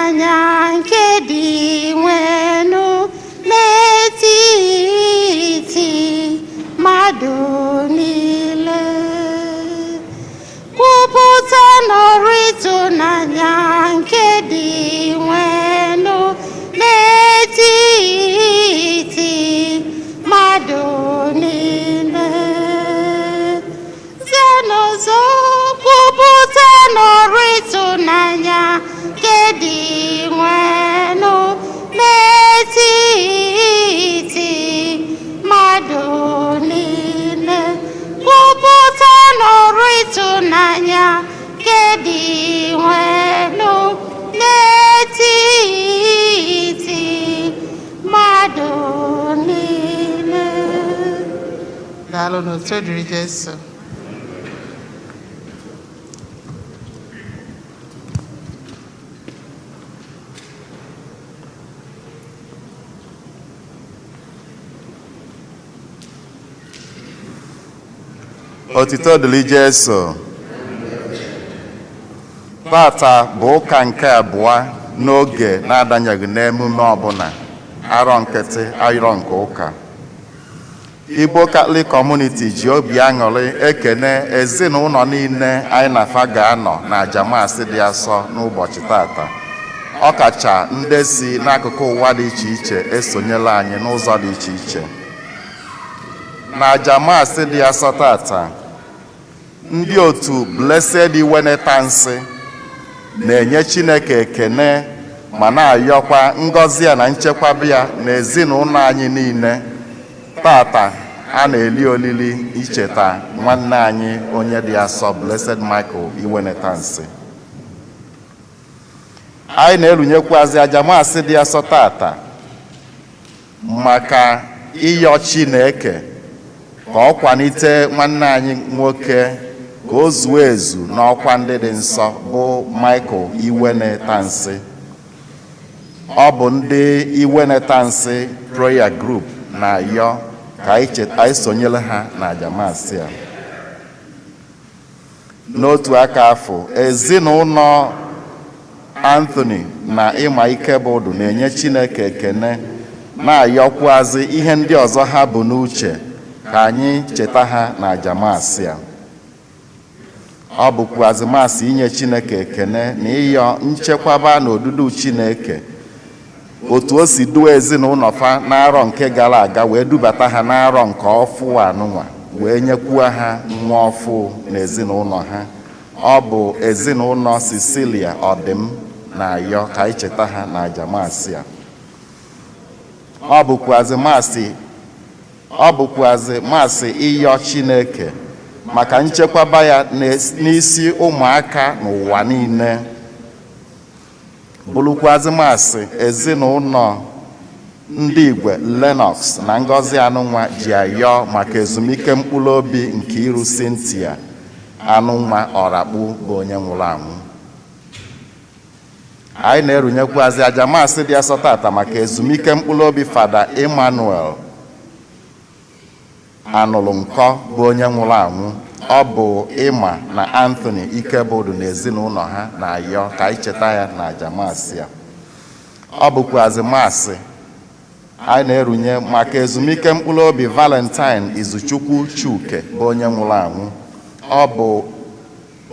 n'anya nke dị nwenu n'etiti mmadụ niile. Kwupụta n'ọrụ ịtụnanya nke dị nwenu n'etiti mmadụ niile. Zienụzọ kwupụta n'ọrụ ịtụnanya nke dị nwenu n'etiti mmadụ niile. Kwupụta n'ọrụ ịtụnanya nke dị nwenu n'etiti mmadụ niile. Daalụ n'otu dịrị Jesu. Otito dịrị Jesu. Tata bụ ụka nke abụọ n'oge na-adanyeghị n'emume ọbụla, arọ nkịtị arọ nke ụka. Igbo Catholic Community ji obi aṅụrị ekene ezinụlọ niile anyị na-afa ga-anọ na ajamasị dị asọ n'ụbọchị tata. Ọkacha ndị si n'akụkụ ụwa dị iche iche esonyela anyị n'ụzọ dị iche iche. Na ajamasị dị asọ tata, ndị otu Blessed Iwenetansi na-enye Chineke ekene ma na-ayọkwa ngọzi ya na nchekwaba ya n'ezinụlọ anyị niile. Tata a na-eli olili icheta nwanne anyị onye dị asọ Blessed Michael Iwenetansi. Anyị na-erunyekwazi ajamasị dị asọ tata maka ịyọ Chineke ka ọ kwalite nwanne anyị nwoke ka o zuo ezu n'ọkwa ndị dị nsọ bụ Michael Iwenetansi. Ọ bụ ndị Iwenetansi Prayer Group na-ayọ ka anyị sonyere ha na ajamasị a. N'otu aka afọ, ezinụlọ Anthony na Ịma Ikebụdụ na-enye Chineke ekene na-ayọkwazi ihe ndị ọzọ ha bụ n'uche ka anyị cheta ha na ajamasị a. Ọ bụkwa azamasị inye Chineke ekene na ịyọ nchekwaba na odudu Chineke otu o si duo ezinụlọ fa n'arọ nke gara aga wee dubata ha n'arọ nke ọfụ anụnwa wee nyekwuo ha nwa ọfụ na ezinụlọ ha. Ọ bụ ezinụlọ Cecilia Ọdịm na-ayọ ka anyị cheta ha na ajamasị a. Ọ bụkwazi masị ịyọ Chineke maka nchekwaba ya n'isi ụmụaka n'ụwa niile. Bụrụkwazi masị ezinụlọ ndị Igwe Lennox na Ngozi Anụnwa ji ayọ maka ezumike mkpụrụ obi nke iru Cynthia Anụnwa Ọrakpụ bụ onye nwụrụ anwụ. Anyị na-erunyekwazi ajamasị dị asọ tata maka ezumike mkpụrụ obi Fada Emmanuel Anụlụnkọ bụ onye nwụrụ anwụ. Ọ bụ Ịma na Anthony Ikebụdụ na ezinụlọ ha na-ayọ ka anyị cheta ya na ajamasị a. Ọ bụkwazi masị anyị na-erunye maka ezumike mkpụrụ obi Valentine Izuchukwu Chuke bụ onye nwụrụ anwụ. Ọ bụ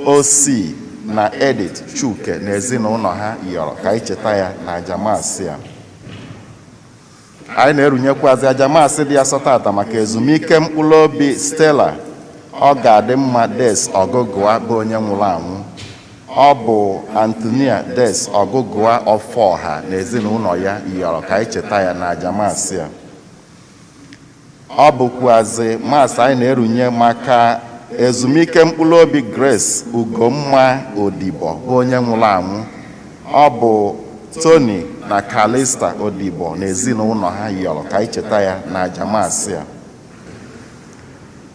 Osi na Edith Chuke na ezinụlọ ha yọrọ ka anyị cheta ya na ajamasị a. Anyị na-erunyekwazi ajamasị dị asọ tata maka ezumike mkpụrụ obi Stella Ọ ga-adị mma Des Ọgụgụa bụ onye nwụrụ anwụ. Ọ bụ Antonia Des Ọgụgụa Ọfọha na ezinụlọ ya yọrọ ka anyị cheta ya na ajamasị a. Ọ bụkwazi masị anyị na-erunye maka ezumike mkpụrụ obi Grace Ugomma Odibo bụ onye nwụrụ anwụ. Ọ bụ Tony na Kalista Odibo na ezinụlọ ha yọrọ ka anyị cheta ya na ajamasị a.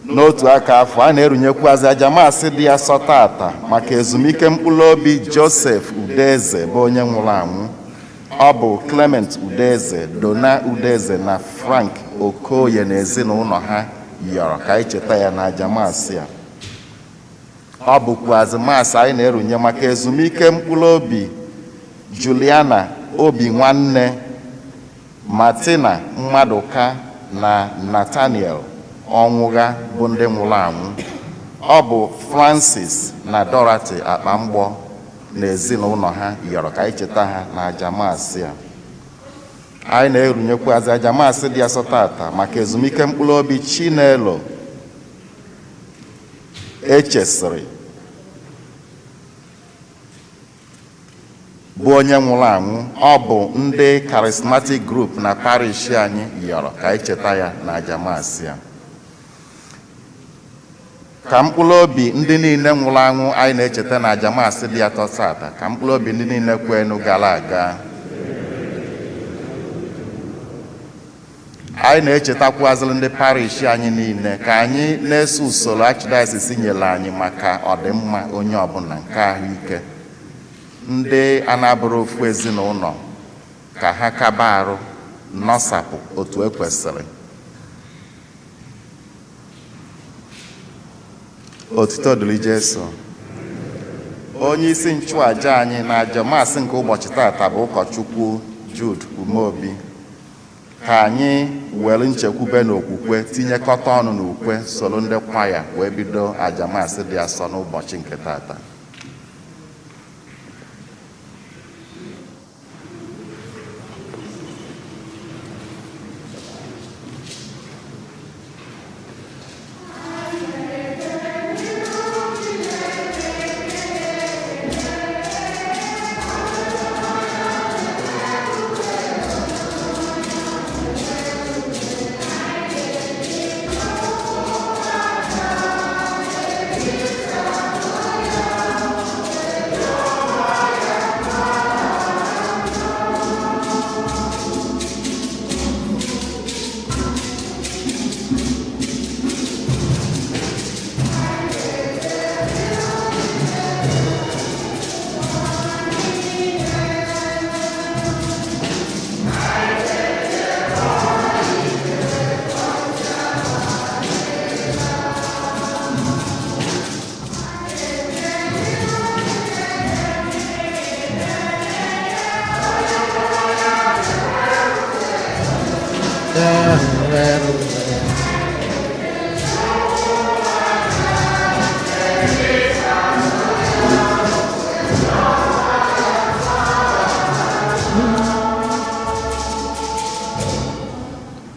N'otu aka afọ a na-erunyekwazi ajamasị dị asọ tata maka ezumike mkpụrụ obi Joseph Udeze bụ onye nwụrụ anwụ. Ọ bụ Clement Udeze, Dona Udeze na Frank Okoye na ezinụlọ ha yọrọ ka anyị cheta ya na ajamasị a. Ọ bụkwa azịmasị anyị na-erunye maka ezumike mkpụrụ obi Juliana Obi Nwanne, Martina Mmaduka na Nathaniel Onwuga bụ ndị nwụrụ anwụ. Ọ bụ Francis na Dorothy Akpamgbọ na ezinụlọ ha yọrọ ka anyị cheta ha na ajamasị a. Anyị na-erunyekwazi ajamasị dị asọ tata maka ezumike mkpụrụ obi Chinelo Echesiri bụ onye nwụrụ anwụ. Ọ bụ ndị Charismatic Group na parish anyị yọrọ ka anyị cheta ya na ajamasị a. Ka mkpụrụ obi ndị niile nwụrụ anwụ anyị na-echeta na ajamasị dị atọ tata, ka mkpụrụ obi ndị niile kwenu gara aga. Anyị na-echetakwazịrị ndị parish anyị niile ka anyị na-eso usoro Archdiocese nyere anyị maka ọdịmma onye ọbụla nke ahụike. Ndị a na-abụrụ ofu ezinụlọ ka ha kaba arụ nọsapụ otu ekwesịrị. Otuto dịrị Jesu. Onye isi nchụaja anyị na ajamasị nke ụbọchị tata bụ ụkọchukwu Jude Umeobi. Ka anyị were nchekwube na okwukwe tinyekọta ọnụ n'ukwe soro ndị kwaya wee bido ajamasị dị asọ n'ụbọchị nke tata.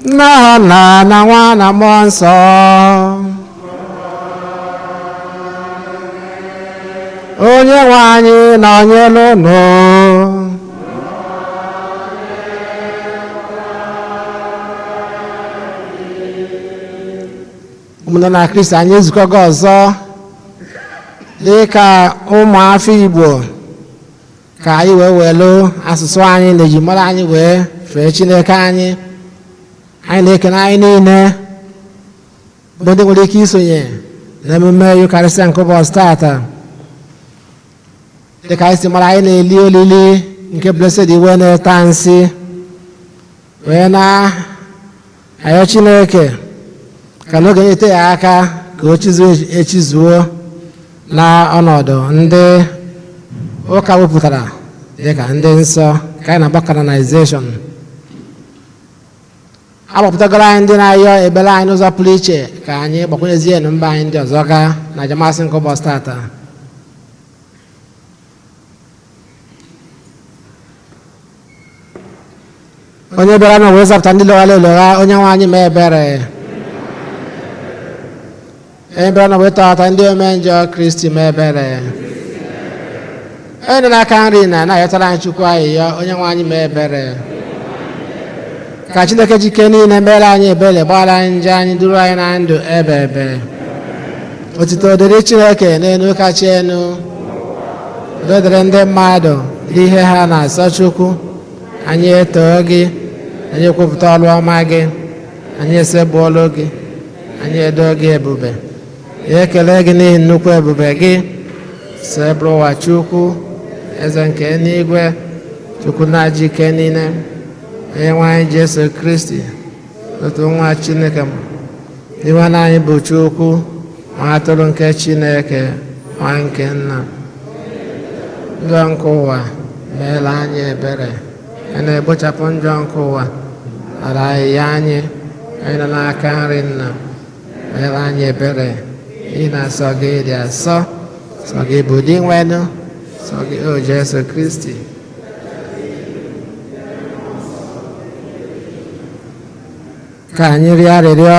Nna na Nwa na Mmụọ Nsọ. Onye nwe anyị nọnyere unu. Ụmụnne na Kristi, anyị ezukọgo ọzọ dị ka ụmụafọ Igbo ka anyị wee welu asụsụ anyị na ejimara anyị wee fee Chineke anyị. Anyị na-ekene anyị niile bụ ndị nwere ike isonye n'emume Eucharistia nke ụbọchị tata. Dịka anyị si mara, anyị na-eli olili nke Blessed Iwe na-eta nsị wee na-ayọ Chineke ka n'oge na-ete ya aka ka o echizuo na ọnọdụ ndị ụka wepụtara dịka ndị nsọ ka anyị na-agba canonization. Agbapụtagoro anyị ndị na-ayọ ebere anyị n'ụzọ pụrụ iche ka anyị gbakwanyezie na mba anyị ndị ọzọ gaa na ajamasị nke ụbọchị tata. Onye bịara na wee zọpụta ndị lọghara elogha, onye nwe anyị mee ebere. Onye bịara na wee tọghata ndị ome njọ, Kristi mee ebere. Onye nọ n'aka nri na-ayọtara anyị Chukwu ayịyọ, onye nwe anyị mee ebere. Ka Chineke jike niile mere anyị ebere, gbaghara anyị njọ anyị, duru anyị na ndụ ebe ebe. Otuto dịrị Chineke n'elu kacha elu. Udo dịrị ndị mmadụ dị ihe ha na-asọ Chukwu. Anyị etoo gị, anyị ekwupụta ọrụ ọma gị, anyị esegbuola gị, anyị edo gị ebube. Ekele gị n'ihi nnukwu ebube gị. Sebụrụ ụwa Chukwu, eze nke n'igwe, Chukwu na-ajị ike niile. Onye nwe anyị Jesu Kristi, otu nwa Chineke, iwe na anyị bụ Chukwu, nwa atụrụ nke Chineke, nwa nke Nna, ndụ nke ụwa, meela anyị ebere. Anyị na-egbochapụ njọ nke ụwa, ara ahịhịa anyị nọ n'aka nri nna, meela anyị ebere. Ị na-asọ gị dị asọ, sọ gị bụ dị nwenụ, sọ gị o Jesu Kristi. Ka anyị rịọ arịrịọ.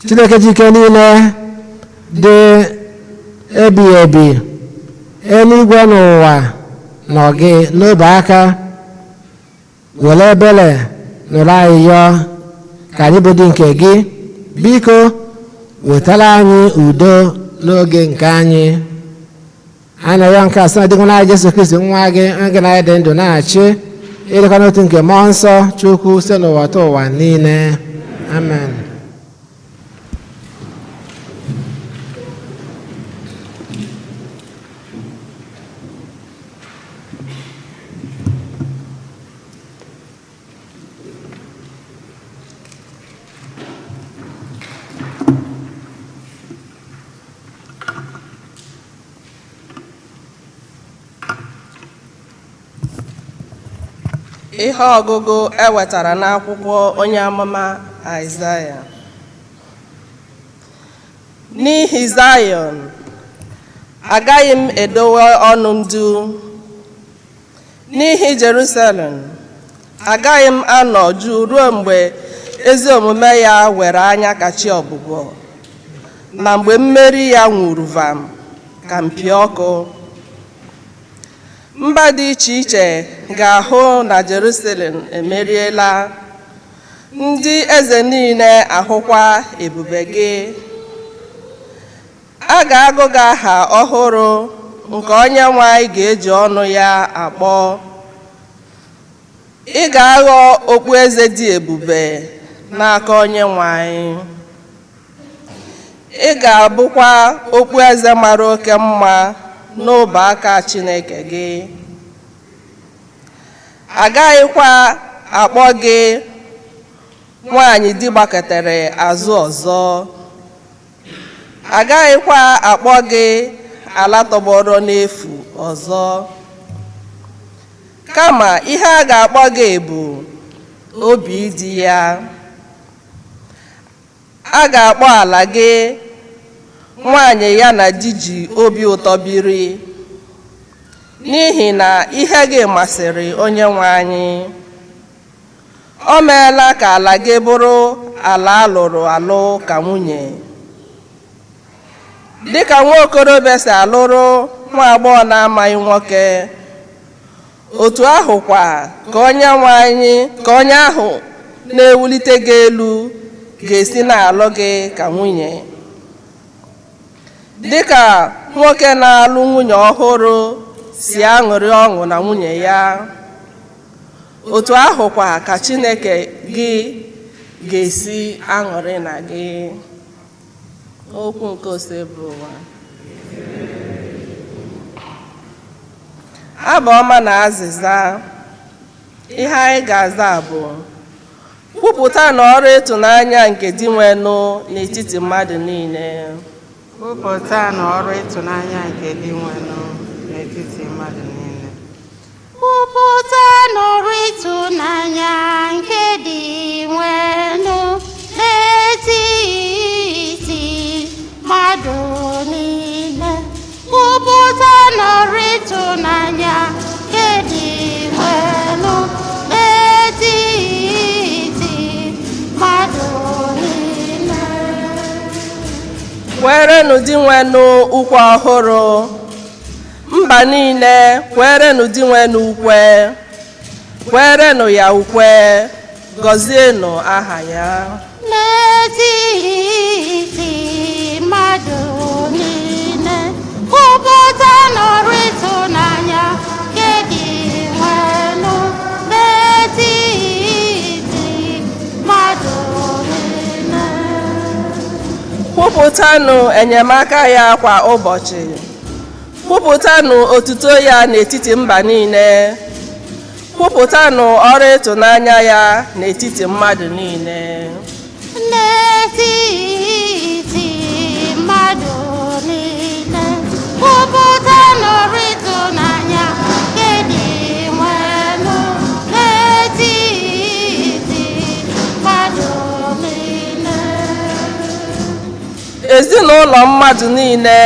Chineke jike niile dị ebighị ebi, eluigwe n'ụwa nọ gị n'obe aka, were ebere nụrụ arịrịọ ka anyị bụ dị nke gị. Biko wetara anyị udo n'oge nke anyị. Anyị na-arịọ nke asị na dịkwa Jesu Kristi nwa gị, oge na anyị dị ndụ na-achị, ịdịkwa n'otu nke mmụọ nsọ Chukwu site n'ụwa ta ụwa niile. Amen. Ihe ọgụgụ ewetara n'akwụkwọ onye amụma Aịzaya. N'ihi Zayọn, agaghị m edowe ọnụ ndu. N'ihi Jerusalem, agaghị m anọ jụụ ruo mgbe ezi omume ya were anya ka chi ọbụbọ, na mgbe mmeri ya nwuru vam ka mpi ọkụ. Mba dị iche iche ga-ahụ na Jerusalem emeriela, ndị eze niile ahụkwa ebube gị. A ga-agụ gị aha ọhụrụ nke Onyenwe anyị ga-eji ọnụ ya akpọ. Ị ga-aghọ okpueze dị ebube n'aka Onyenwe anyị. Ị ga-abụkwa okpueze mara oke mma n'ọba aka Chineke gị. Agaghịkwa akpọ gị nwanyị di gbakọtara azụ ọzọ. Agaghịkwa akpọ gị ala tọgbọrọ n'efu ọzọ. Kama ihe a ga-akpọ gị bụ obi dị ya. A ga-akpọ ala gị nwanyị ya na di ji obi ụtọ biri, n'ihi na ihe gị masịrị Onyenwe anyị. O meela ka ala gị bụrụ ala alụrụ alụ ka nwunye. Dịka nwa okorobịa si alụrụ nwa agbọghọ na-amaghị nwoke, otu ahụkwa ka onye ahụ na-ewulite gị elu ga-esi na-alụ gị ka nwunye. Dịka nwoke na-alụ nwunye ọhụrụ si aṅụrị ọṅụ na nwunye ya, otu ahụkwa ka Chineke gị ga-esi aṅụrị na gị. Okwu nke ose bụ ụwa. Abụ ọma na azịza. Ihe anyị ga-aza bụ: kwupụta na ọrụ ịtụnanya nke dị nwenụ n'etiti mmadụ niile. Kwupụta na ọrụ ịtụnanya nke dị nwenụ n'etiti mmadụ niile. Kwupụta na ọrụ ịtụnanya nke dị nwenụ n'etiti mmadụ niile. Kwupụta na ọrụ ịtụnanya nke dị nwenụ n'etiti mmadụ niile. Kwerenụ dị nwenụ ukwe ọhụrụ. Mba niile kwerenụ dị nwenụ ukwe. Kwerenụ ya ukwe, gọzienụ aha ya. N'etiti mmadụ niile. Kwupụta na ọrụ ịtụnanya nke dị nwenụ n'etiti mmadụ niile. Kwupụtanụ enyemaka ya kwa ụbọchị. Kwupụtanụ otuto ya n'etiti mba niile. Kwupụtanụ ọrụ ịtụnanya ya n'etiti mmadụ niile. N'etiti mmadụ niile. Kwupụta nụrụ ịtụnanya nke dị nwenụ n'etiti mmadụ niile. Ezinụlọ mmadụ niile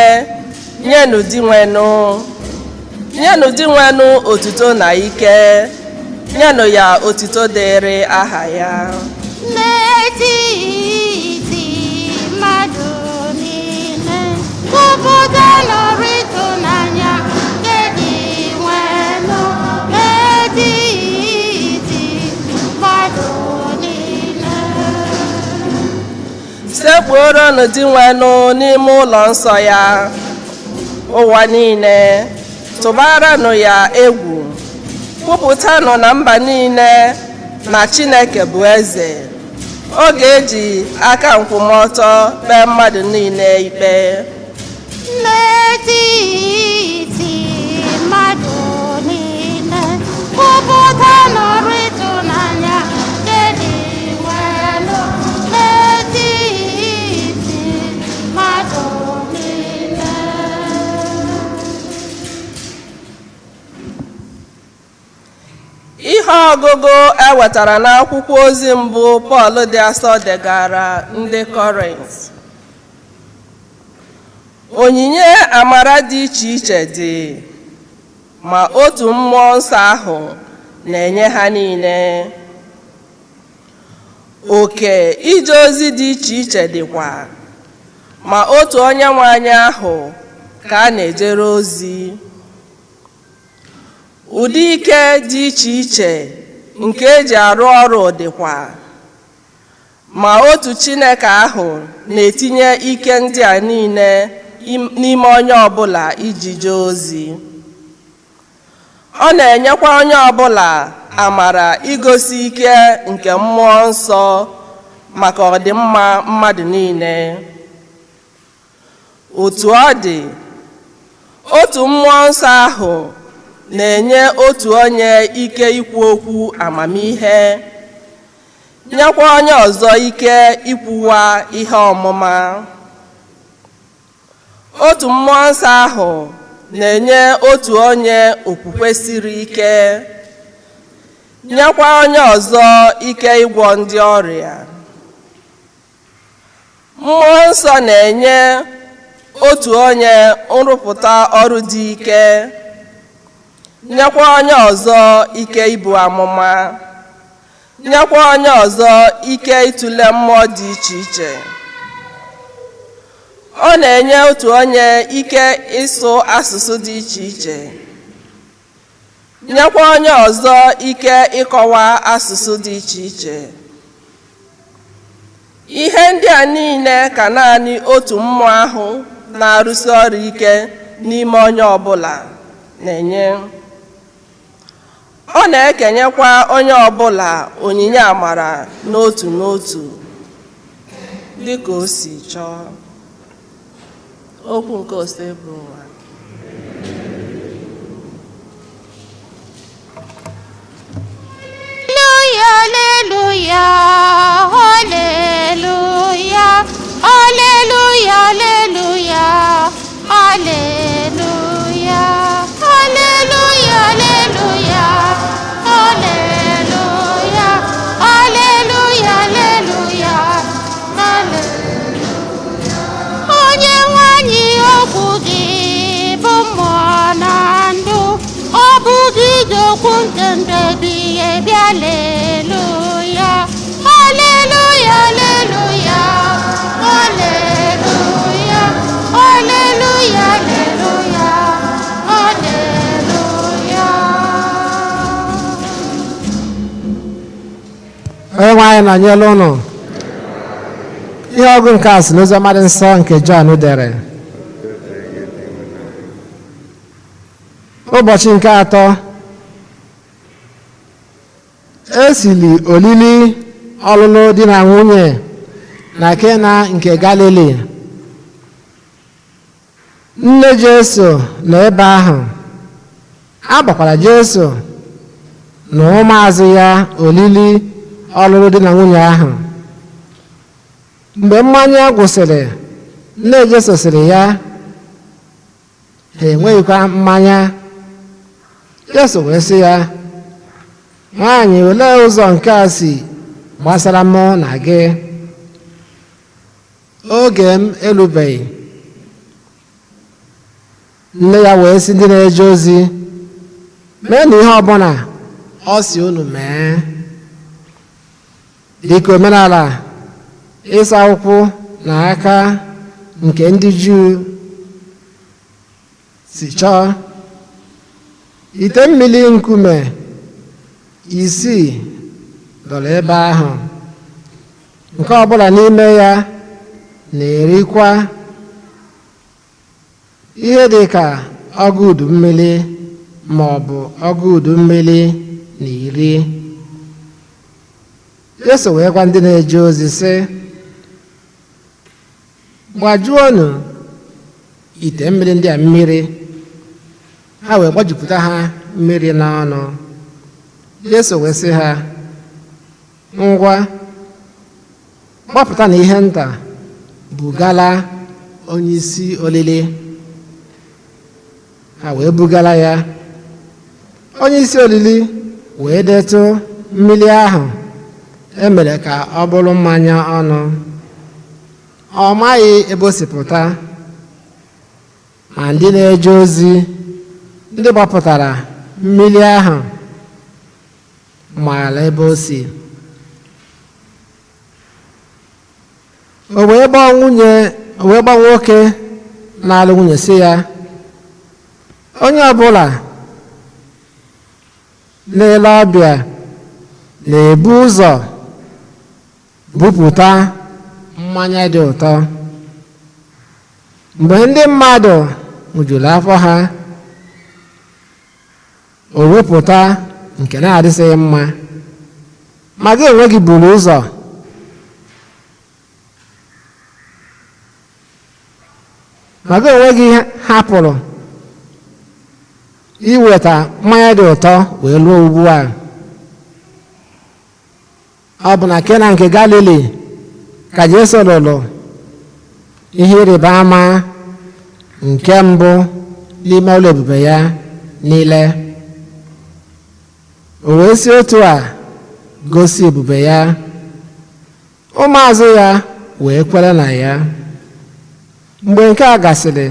nyenụ di nwenụ otuto na ike, nyenụ ya otuto dịrị aha ya. N'etiti mmadụ niile kwupụta nụrụ ịtụnanya nke dị nwenụ n'etiti mmadụ niile. Sekpuoronụ di nwenụ n'ime ụlọ nsọ ya, ụwa niile tụbaranụ ya egwu, kwupụtanụ na mba niile na Chineke bụ eze. Ọ ga-eji aka nkwụmọtọ kpee mmadụ niile ikpe. N'etiti mmadụ niile kwupụta nụrụ ịtụnanya nke dị nwenụ n'etiti mmadụ niile. Ihe ọgụgụ ewetara n'akwụkwọ ozi mbụ Pọl dị asọ degara ndị Kọrint. Onyinye amara dị iche iche dị, ma otu mmụọ nsọ ahụ na-enye ha niile. Oke ije ozi dị iche iche dịkwa, ma otu Onyenwe anyị ahụ ka a na-ejere ozi. Ụdị ike dị iche iche nke eji arụ ọrụ dịkwa, ma otu Chineke ahụ na-etinye ike ndị a niile n'ime onye ọbụla iji jee ozi. Ọ na-enyekwa onye ọbụla amara igosi ike nke mmụọ nsọ maka ọdịmma mmadụ niile. Otu ọ dị, otu mmụọ nsọ ahụ na-enye otu onye ike ikwu okwu amamihe, nyekwa onye ọzọ ike ikwuwa ihe ọmụma. Otu mmụọ nsọ ahụ na-enye otu onye okwukwe siri ike, nyekwa onye ọzọ ike ịgwọ ndị ọrịa. Mmụọ nsọ na-enye otu onye nrụpụta ọrụ dị ike, nyekwa onye ọzọ ike ibu amụma, nyekwa onye ọzọ ike ịtụle mmụọ dị iche iche. Ọ na-enye otu onye ike ịsụ asụsụ dị iche iche, nyekwa onye ọzọ ike ịkọwa asụsụ dị iche iche. Ihe ndị a niile ka naanị otu mmụọ ahụ na-arụsi ọrụ ike n'ime onye ọbụla na-enye. Ọ na-ekenyekwa onye ọbụla onyinye amara n'otu n'otu dị ka o si chọọ. Okwu nke ose bụ ụwa. Hallelujah, hallelujah, hallelujah, hallelujah, hallelujah, hallelujah, hallelujah, hallelujah, hallelujah, hallelujah. Onye nwe anyị okwu gị bụ mmụọ na ndụ, ọ bụghị okwu nke ndụ ebighị ebi. Hallelujah, hallelujah, hallelujah, hallelujah, hallelujah, hallelujah, hallelujah. Onye nwe anyị nọnyere ụnụ. Ihe ọgụ nke a si n'ozi ọma dị nsọ nke Jọn dere. Ụbọchị nke atọ, esili olili ọlụlụ di na nwunye na Kena nke Galili. Nne Jesu nọ ebe ahụ. A gbakwara Jesu na ụmụazụ ya olili ọlụlụ di na nwunye ahụ. Mgbe mmanya gwụsịrị, nne Jesu sịrị ya, ha enweghịkwa mmanya. Jesu wee sị ya, nwaanyị, olee ụzọ nke a si gbasara mụ na gị? Oge m elubeghị. Nne ya wee sị ndị na-eje ozi, mee na ihe ọbụla ọ sị unu mee. Dịka omenala ịsa ụkwụ na aka nke ndị Juu si chọọ, ite mmiri nkume 6 dọrọ ebe ahụ, nke ọbụla n'ime ya na-erikwa ihe dị ka ọgụ udu mmiri ma ọ bụ ọgụ udu mmiri na 10. Jesu wee gwa ndị na-eje ozi sị, gbajuonụ ite mmiri ndị a mmiri. Ha wee gbajupụta ha mmiri n'ọnụ. Jesu wee sị ha, ngwa gbapụta na ihe nta bugala onye isi olili. Ha wee bugala ya. Onye isi olili wee detụ mmiri ahụ emere ka ọ bụrụ mmanya ọnụ. Ọ maghị ebe o si pụta, ma ndị na-eje ozi ndị gbapụtara mmiri ahụ maara ebe o si. O wee gba nwoke na-alụ nwunye sị ya, onye ọbụla na-ele ọbịa na-ebu ụzọ bupụta mmanya dị ụtọ. Mgbe ndị mmadụ ṅụjuru afọ ha, o wepụta nke na-adịsịghị mma, ma gị onwe gị buru ụzọ hapụrụ iweta mmanya dị ụtọ wee ruo ugbu a. Ọ bụ na Kena nke Galili ka Jesu lụrụ ihe ịrịba ama nke mbụ n'ime ụlọ ebube ya niile. O wee si otu a gosi ebube ya. Ụmụazụ ya wee kwere na ya. Mgbe nke a gasịrị,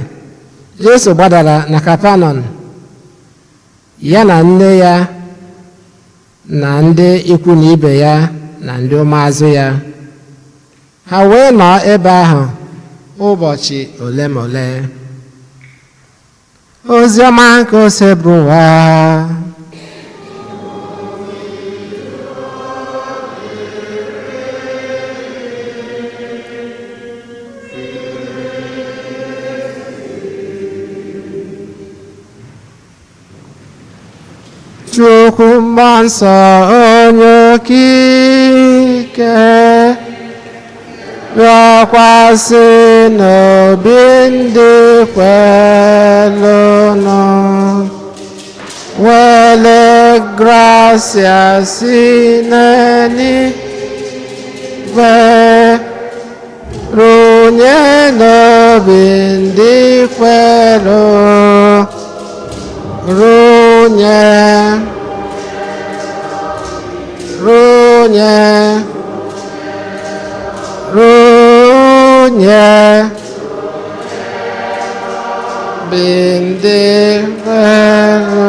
Jesu gbadara na Kapanọm, ya na nne ya na ndị ikwu na ibe ya na ndị ụmụazụ ya. Ha wee nọ ebe ahụ ụbọchị ole ma ole. Oziọma nke ose bụ ụwa. Chukwu Mmụọ Nsọ onye okike bịakwasị n'obi ndị kwelụnụ, were gracia si n'eluigwe runye n'obi ndị kwelụ, runye bindi kwelụ,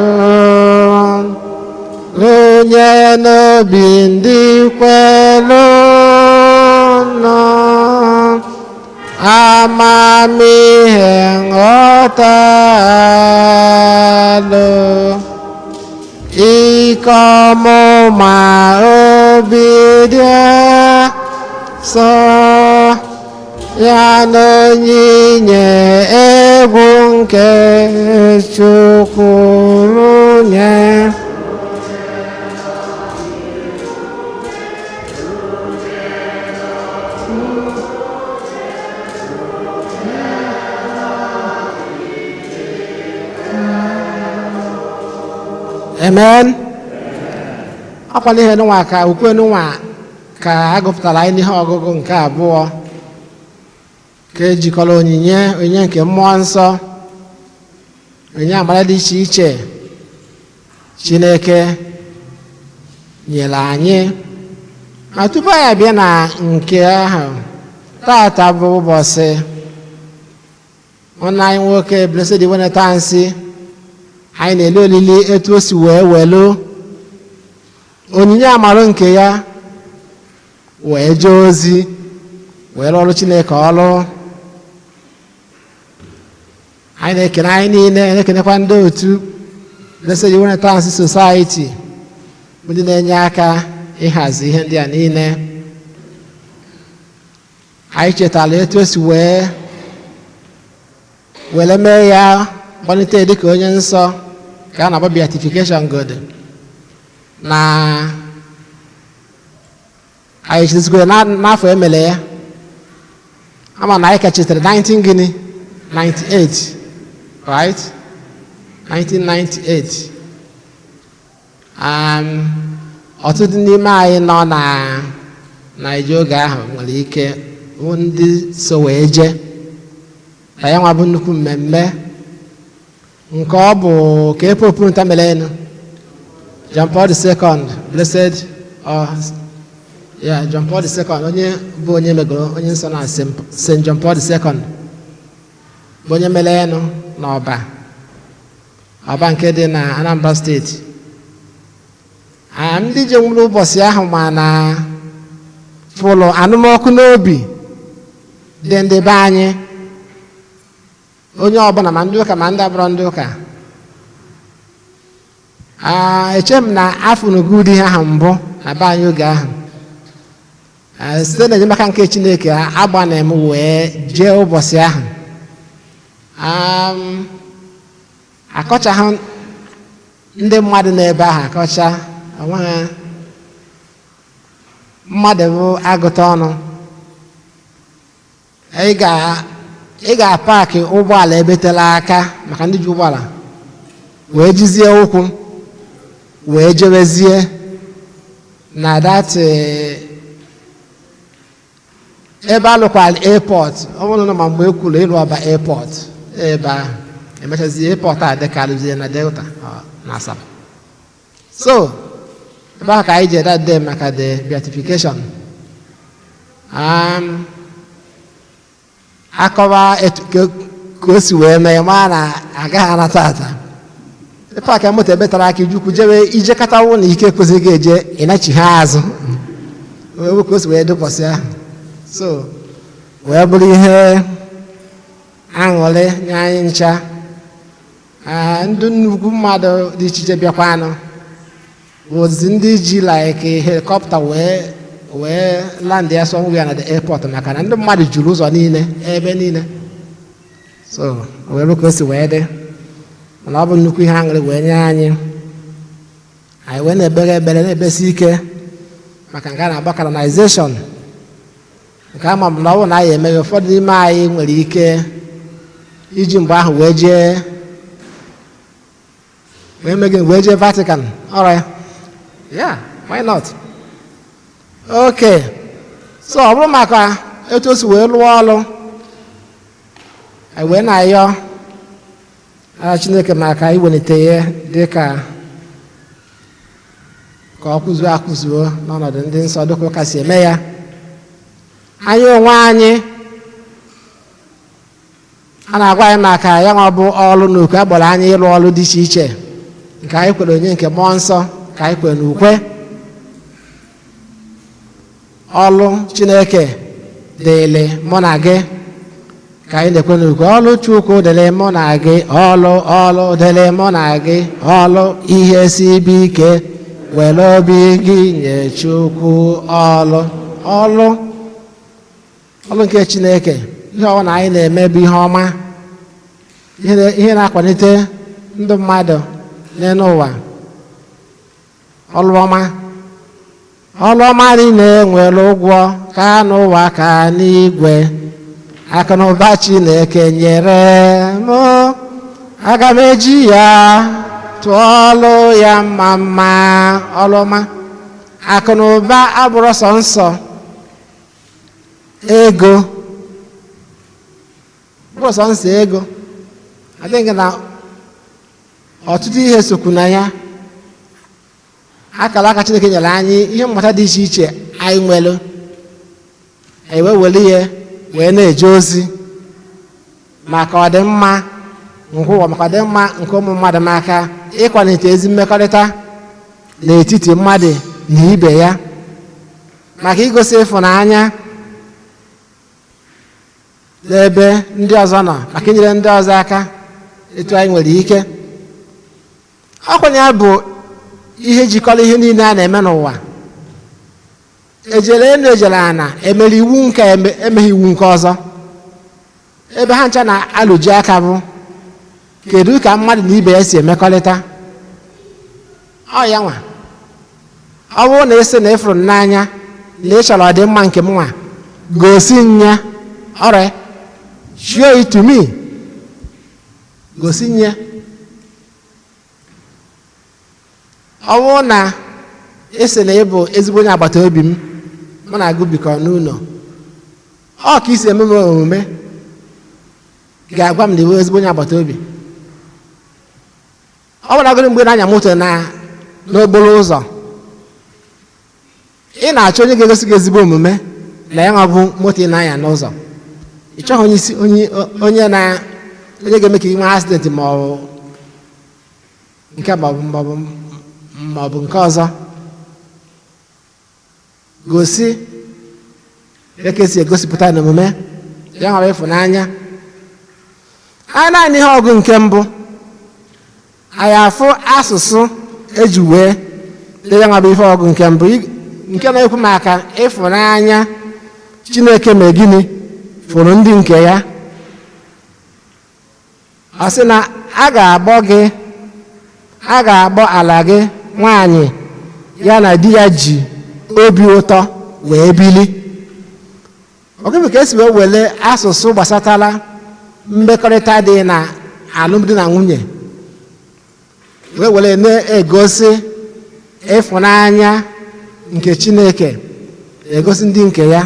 runye n'obi ndị kwelụ nọ, amamihe nghọta alụ, ike ọmụma obi dị nsọ, ya na onyinye egwu nke Chukwu runye. Amen. Ọkwa n'ihe nụnwa ka ukwe nụnwa ka agụpụtara anyị n'ihe ọgụgụ nke abụọ ka ejikọrọ onyinye nke mmụọ nsọ onyinye amara dị iche iche Chineke nyere anyị. Ma tupu anyị abịa na nke ahụ, tata bụ ụbọchị nwanne anyị nwoke Blessed Iwenetansi anyị na-ele olili etu o si wee welu onyinye amara nke ya wee jee ozi wee rụọrụ Chineke ọrụ. Anyị na-ekene anyị niile, na-ekenekwa ndị otu Blessed Iwenetansi Society bụ ndị na-enye aka ịhazi ihe ndị a niile. Anyị chetara etu esi were mee ya gbalite dịka onye nsọ ka a na-agba beatification god, na anyị chetara n'afọ emere ya, ama na anyị ka chetara 1998, right? 1998. Ọtụtụ n'ime anyị nọ na Naịjirịa oge ahụ nwere ike ndị so wee jee ka ya nwa bụ nnukwu mmemme nke ọ bụ ka Pope ntamelenu John Paul II, Blessed John Paul II, onye bụ onye megoro onye nsọ na St. John Paul II bụ onye melenu n'ọba nke dị na Anambra steeti. Ndị je nwere ụbọchị ahụ ma na fụlụ anụmọkụ n'obi dị ndị be anyị, onye ọbụla ma ndị ụka ma ndị abụrọ ndị ụka. Eche m na afọ n'ogu dị ahụ mbụ na be anyị oge ahụ, site na enyemaka nke Chineke agbana m wee jee ụbọchị ahụ. Akọchaghị ndị mmadụ n'ebe ahụ akọcha, onweghị mmadụ bụ agụta ọnụ. Ị ga-apaki ụgbọala ebe tere aka maka ndị ji ụgbọala wee jizie ụkwụ wee jewezie na ebe alụkwala airport. Ọ bụrụ na ma mgbe ekwuru ịlụ ọba airport ebe ahụ emechazie airport a dịkarịzie na Delta na Asaba. So ebe ahụ ka anyị ji ede maka the beatification. Akọwa ka o si wee mee ma na agaghị anata ata paakị moto ebe tara aka ijukwu jewe ije katawo na ike kwesịghị eje ịnachi ha azụ wee ka o si wee dụpọsị ahụ. So wee bụrụ ihe aṅụrị nye anyị ncha. Ndị nnukwu mmadụ dị iche iche bịakwanụ, ozi ndị ji like helikọpta wee landị ya somewhere na the airport maka na ndị mmadụ juru ụzọ niile ebe niile. So wee bụ ka o si wee dị, mana ọ bụ nnukwu ihe aṅụrị wee nye anyị. Anyị wee na-ebere ebere na-ebesi ike maka nke a na-agba canonization, nke ama m na ọ bụ na anyị emeghị. Ụfọdụ n'ime anyị nwere ike iji mgbe ahụ wee jee Vatican. Alright, yeah, why not? Okay, so ọ bụrụ maka etu o si wee lụọ ọrụ, anyị wee na-ayọ Chineke maka iwelite ya dị ka ọ kụzuo n'ọnọdụ ndị nsọ dịka ụka si eme ya. Anyị onwe anyị a na-agwa anyị maka ya nwa bụ ọrụ n'ukwe a gbara anyị ịrụ ọrụ dị iche iche nke anyị kwere onye nke mmụọ nsọ ka anyị kwere n'ukwe. Ọlụ Chineke dịrị mụ na gị ka anyị na-ekwe n'ukwe. Ọlụ Chukwu dịrị mụ na gị, ọlụ dịrị mụ na gị, ọlụ ihe sibe ike were obi gị nye Chukwu. Ọlụ nke Chineke, ihe ọbụla anyị na-eme bụ ihe ọma, ihe na-akwalite ndụ mmadụ n'elu ụwa. Ọlụ ọma niile nwere ụgwọ ka n'ụwa ka n'igwe. Akụ na ụba Chineke nyere m, aga m eji ya tụọlụ ya mma. Ọlụ ọma, akụ na ụba abụrụ sọ nsọ ego, bụrụ sọ nsọ ego. Adịghị na ọtụtụ ihe sokwu na ya. Akara aka Chineke nyere anyị ihe mmụta dị iche iche anyị nwere, anyị wee were ihe wee na-eje ozi maka ọdịmma nke ụwa, maka ọdịmma nke ụmụ mmadụ, maka ịkwalite ezi mmekọrịta n'etiti mmadụ na ibe ya, maka igosi ịfụnanya n'ebe ndị ọzọ nọ, maka inyere ndị ọzọ aka etu anyị nwere ike. Ọkwanye ya bụ ihe jikọrọ ihe niile a na-eme n'ụwa. Ejere elu ejere ana, emere iwu nke emeghị iwu nke ọzọ, ebe ha ncha na-alụji aka bụ kedu ka mmadụ na ibe ya si emekọrịta. Ọ ya nwa, ọ bụrụ na esi na ịfụrụ n'anya na ịchọrọ ọdịmma nke m nwa, gosi nya ọrịa, show it to me, gosi nya. Ọ bụrụ na esi na ịbụ ezigbo onye agbata obi m, mụ na agụ bikọ n'ụlọ, ọ ka isi eme m omume ga-agwa m na iwe ezigbo onye agbata obi. Ọ bụrụ agụrụ mgbe na-anya moto n'okporo ụzọ, ị na-achọ onye ga-egosi gị ezigbo omume na ya nwa bụ moto ị na-anya n'ụzọ. Ị chọghị onye ga-eme ka ị nwee accident ma ọ bụ nke maọbụ nke ọzọ. Gosi ka esi egosipụta n'omume ya nwere ịfụnanya. Naanị ihe ọgụ nke mbụ, anyị afụ asụsụ eji wee ya nwere ihe ọgụ nke mbụ, nke na-ekwu maka ịfụnanya Chineke mee gịnị fụrụ ndị nke ya. Ọ sị na a ga-agbọ ala gị nwaanyị ya na di ya ji obi ụtọ wee bili. Ọgụgụ ka esi wee were asụsụ gbasatara mmekọrịta dị na alụmdi na nwunye wee were na-egosi ịfụnanya nke Chineke, egosi ndị nke ya.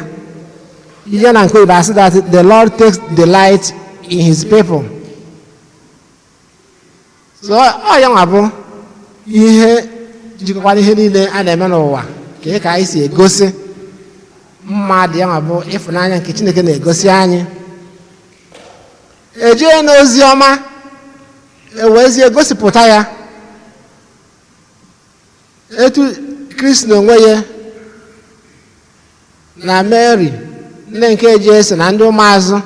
Ihe na nke Igbo asị that the Lord takes delight in his people. So ọ ya nwa bụ ihe jikọkwara ihe niile a na-eme n'ụwa, ka anyị si egosi mmadụ ya nwa bụ ịfụnanya nke Chineke na-egosi anyị. Ejee n'ozi ọma ewezie egosipụta ya etu Kristi n'onwe ya na Mary nne nke Jesu na ndị ụmụazụ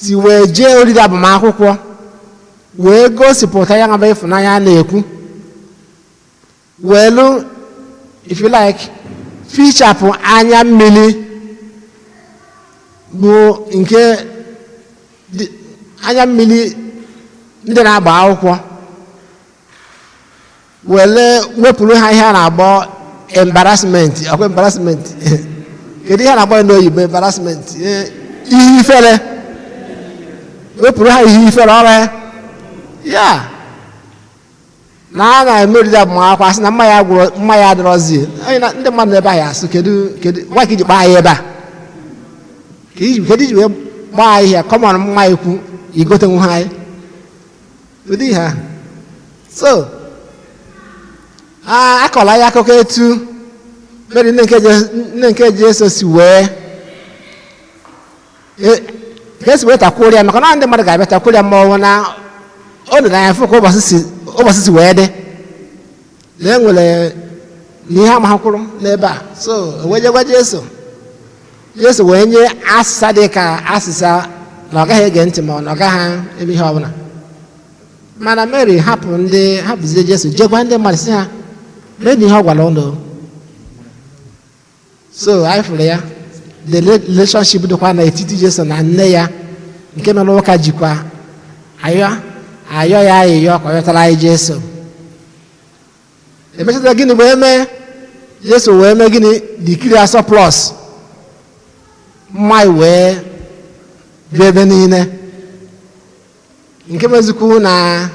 si wee jee oriri agbamakwụkwọ wee gosipụta ya bụ ịfụnanya a na-ekwu, welu if you like fichapụ anya mmiri bụ nke anya mmiri ndị na-agba akwụkwọ, wele wepụrụ ha ihe a na-agba embarrassment. Akwa embarrassment kedu ihe a na-agba n'oyibo? Embarrassment, ihe ifere. Wepụrụ ha ihe ifere ọrụ ya na a na-eme oriri agbamakwụkwọ, asị na mma ya adịrọzi. Ndị mmadụ n'ebe ahụ asụ kedu gwa ka iji gbaa ya ebe a, kedu iji wee gbaa ihe kọmọn mma ekwu igotenwu ha anyị ụdị ihe ahụ. So akọla ya akụkọ etu Mary nne nke Jesu si wee takwuru ya, maka na ndị mmadụ ga-abịa takwuru ya ma ọ bụ na o dere anya fụ ka ụbọchị si wee dị na enwere n'ihe amakwụrụ n'ebe a. So o wee jegwa Jesu wee nye asịsa dị ka asịsa na ọ gaghị ege ntị ma ọ gaghị eme ihe ọbụla. Mana Mary hapụzie Jesu jegwa ndị mmadụ sị ha mee ihe ọ gwara ụlọ. So anyị fụrụ ya the relationship dịkwa n'etiti Jesu na nne ya, nke mere ụka jikwa ayọ ya ayịyọ ka ọ yọtara anyị Jesu. Emechata gịnị wee mee? Jesu wee mee gịnị? Dikiri asọ plus mmanya wee bịa ebe niile, nke mezikwu na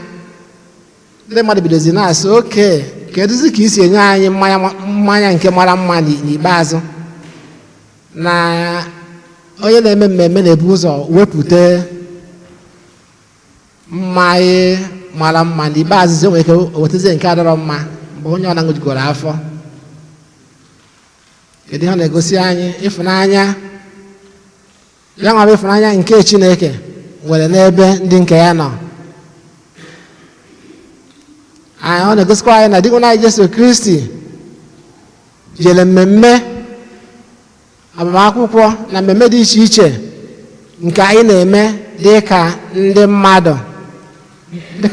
ndị mmadụ bidozi na-asị oke kedụzi ka isi enye anyị mmanya nke mara mma n'ikpeazụ, na onye na-eme mmemme na-ebu ụzọ wepụta mmanya mara mma na ikpeazụ nwere ike wetazie nke adọrọ mma mgbe onye ọ na-aṅụjugoro afọ. Kedu ihe ọ na-egosi anyị? Ịfụnanya ya nwa bụ ịfụnanya nke Chineke nwere n'ebe ndị nke ya nọ. Ọ na-egosikwa anyị na dịka anyị Jesu Kristi jere mmemme agbamakwụkwọ na mmemme dị iche iche nke anyị na-eme dịka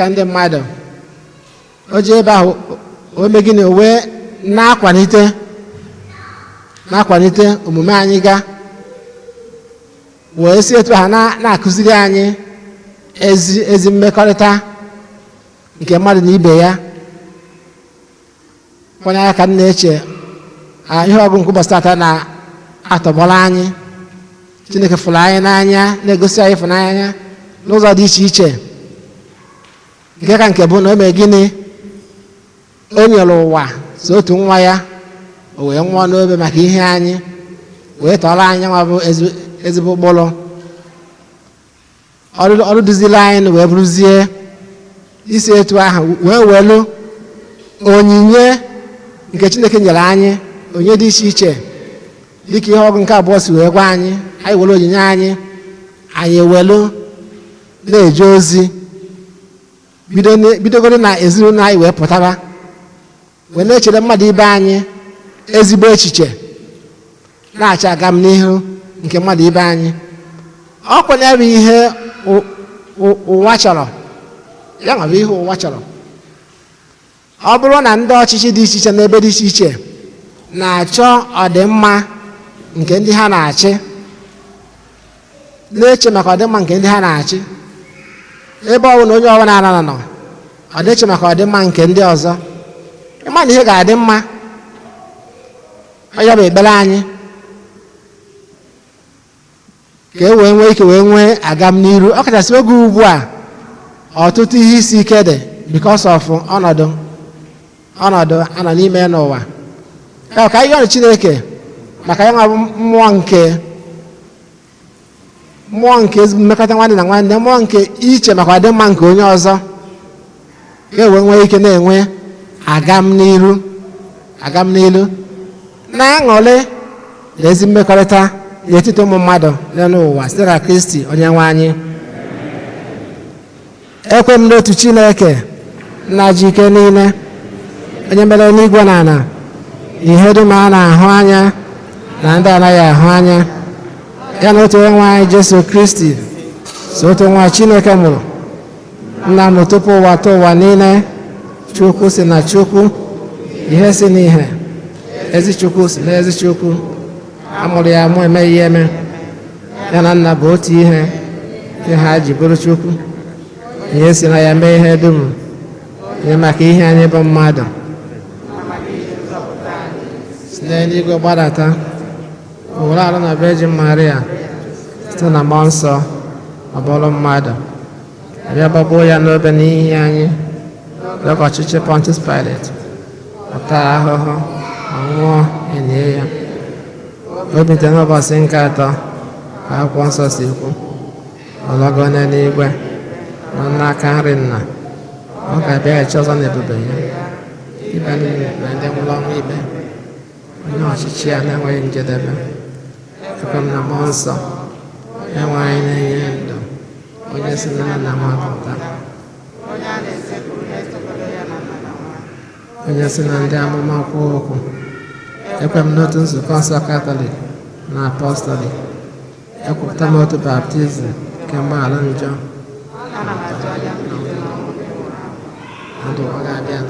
ndị mmadụ. O ji ebe ahụ o mee gịnị? O wee na-akwalite omume anyị wee si etu ha na-akụziri anyị ezi mmekọrịta nke mmadụ na ibe ya. Onye aka ka m na-eche ihe ọgụ nke ụbọchị tata na-atọgbọrọ anyị. Chineke fụrụ anyị n'anya, na-egosi anyị ịfụnanya n'ụzọ dị iche iche. Nke ka nke bụ na o mee gịnị? O nyere ụwa so otu nwa ya, o wee nwụọ n'obe maka ihe anyị, wee tọrọ anyị nwa bụ ezigbo ụkpụrụ. Ọrụ duziri anyị wee bụrụzie isi etu ahụ wee welu onyinye nke Chineke nyere anyị, onyinye dị iche iche dịka ihe ọgụ nke abụọ si wee gwa anyị. Anyị were onyinye anyị ewelu na-eje ozi, bidogoro na ezinụlọ anyị wee pụtara, wee na-echere mmadụ ibe anyị ezigbo echiche, na-achọ agam n'ihu nke mmadụ ibe anyị. Ọ kwenyere ihe ụwa chọrọ, ya nwa bụ ihe ụwa chọrọ. Ọ bụrụ na ndị ọchịchị dị iche iche n'ebe dị iche iche na-achọ ọdịmma nke ndị ha na-achị, na-eche maka ọdịmma nke ndị ha na-achị, ebe ọ bụ na onye ọbụla nọ ọ na-eche maka ọdịmma nke ndị ọzọ, ịma na ihe ga-adị mma. Onye bụ ekpere anyị ka e wee nwee ike wee nwee agam n'iru, ọ kachasị oge ugbu a ọtụtụ ihe isi ike dị because of ọnọdụ anọ n'ime n'ụwa. Ka anyị yọrọ Chineke maka ya nwa bụ mmụọ nke mmekọta nwanne na nwanne, mmụọ nke iche maka ọdịmma nke onye ọzọ, ka e wee nwee ike na-enwe agam n'iru na-aṅụrị na ezi mmekọrịta n'etiti ụmụ mmadụ n'ụwa site na Kristi onye nwe anyị. Ekwe m n'otu Chineke nna ji ike niile, onye mere n'igwe na ala, ihe dum a na-ahụ anya na ndị anaghị ahụ anya, ya na otu onye nwe anyị Jesu Kristi, so otu nwa Chineke mụrụ, nna m tupu ụwa tụọ ụwa niile. Chukwu si na Chukwu, ihe si n'ihe, ezi Chukwu si na ezi Chukwu, amụrụ ya amụ, eme ihe eme. Ya na nna bụ otu ihe ha ji bụrụ Chukwu. Ihe si na ya mee ihe dum, ihe maka ihe anyị bụ mmadụ, si n'eluigwe gbadata, o were arụ na Virgin Maria site na mmụọ nsọ, ọ bụrụ mmadụ, abịa gbagbuo ya n'obe n'ihi anyị, dịka ọchịchị Pontius Pilate, ọ taa ahụhụ, ọ nwụọ, enye ya. O bitere n'ụbọchị nke atọ ka akwụkwọ nsọ si kwu, ọ lọgo n'eluigwe nọ n'aka nri Nna. Ọ ga-abịaghachi ọzọ n'ebube ya ibe ndị nwụrụ ọnwụ ikpe, onye ọchịchị ya na-enweghị njedebe. Ekwe m na mmụọ nsọ enwe anyị na-enye ndụ, onye si na nna nwa pụta, onye si na ndị amụma kwuo okwu. Ekwe m n'otu nzukọ nsọ Katọlik na Apọstọlik. Ekwupụta m otu baptizim nke mgbaghara njọ, ndụ ọ ga-abịa.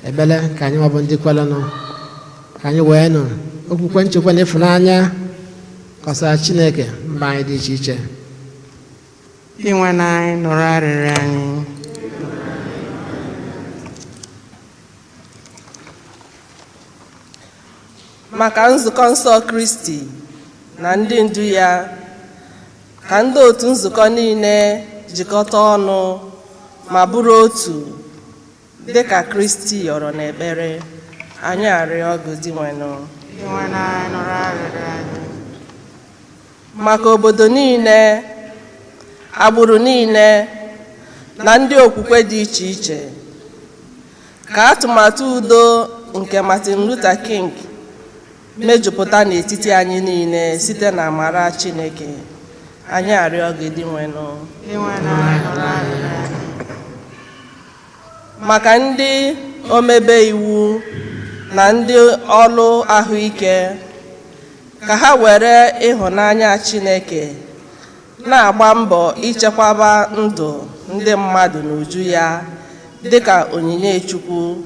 Ebele ka anyị nwabụ ndị kwelenụ, ka anyị wee nụ okwukwe nchekwa na ịfụnanya kọsara Chineke mba anyị dị iche iche. Inwe na anyị nụrụ arịrịọ anyị. Maka nzukọ nsọ Kristi na ndị ndu ya, ka ndị otu nzukọ niile jikọta ọnụ ma bụrụ otu dịka Kristi yọrọ n'ekpere, anyị arịọ gị dị nwenụ. Inwe na anyị nụrụ arịrịọ anyị. Maka obodo niile, agbụrụ niile na ndị okwukwe dị iche iche, ka atụmatụ udo nke Martin Luther King mejupụta n'etiti anyị niile site na amara Chineke. Anyị arịọ gị dị nwenụ maka ndị omebe iwu na ndị ọrụ ahụike, ka ha were ịhụnanya Chineke na-agba mbọ ichekwaba ndụ ndị mmadụ n'uju ya dịka onyinye Chukwu,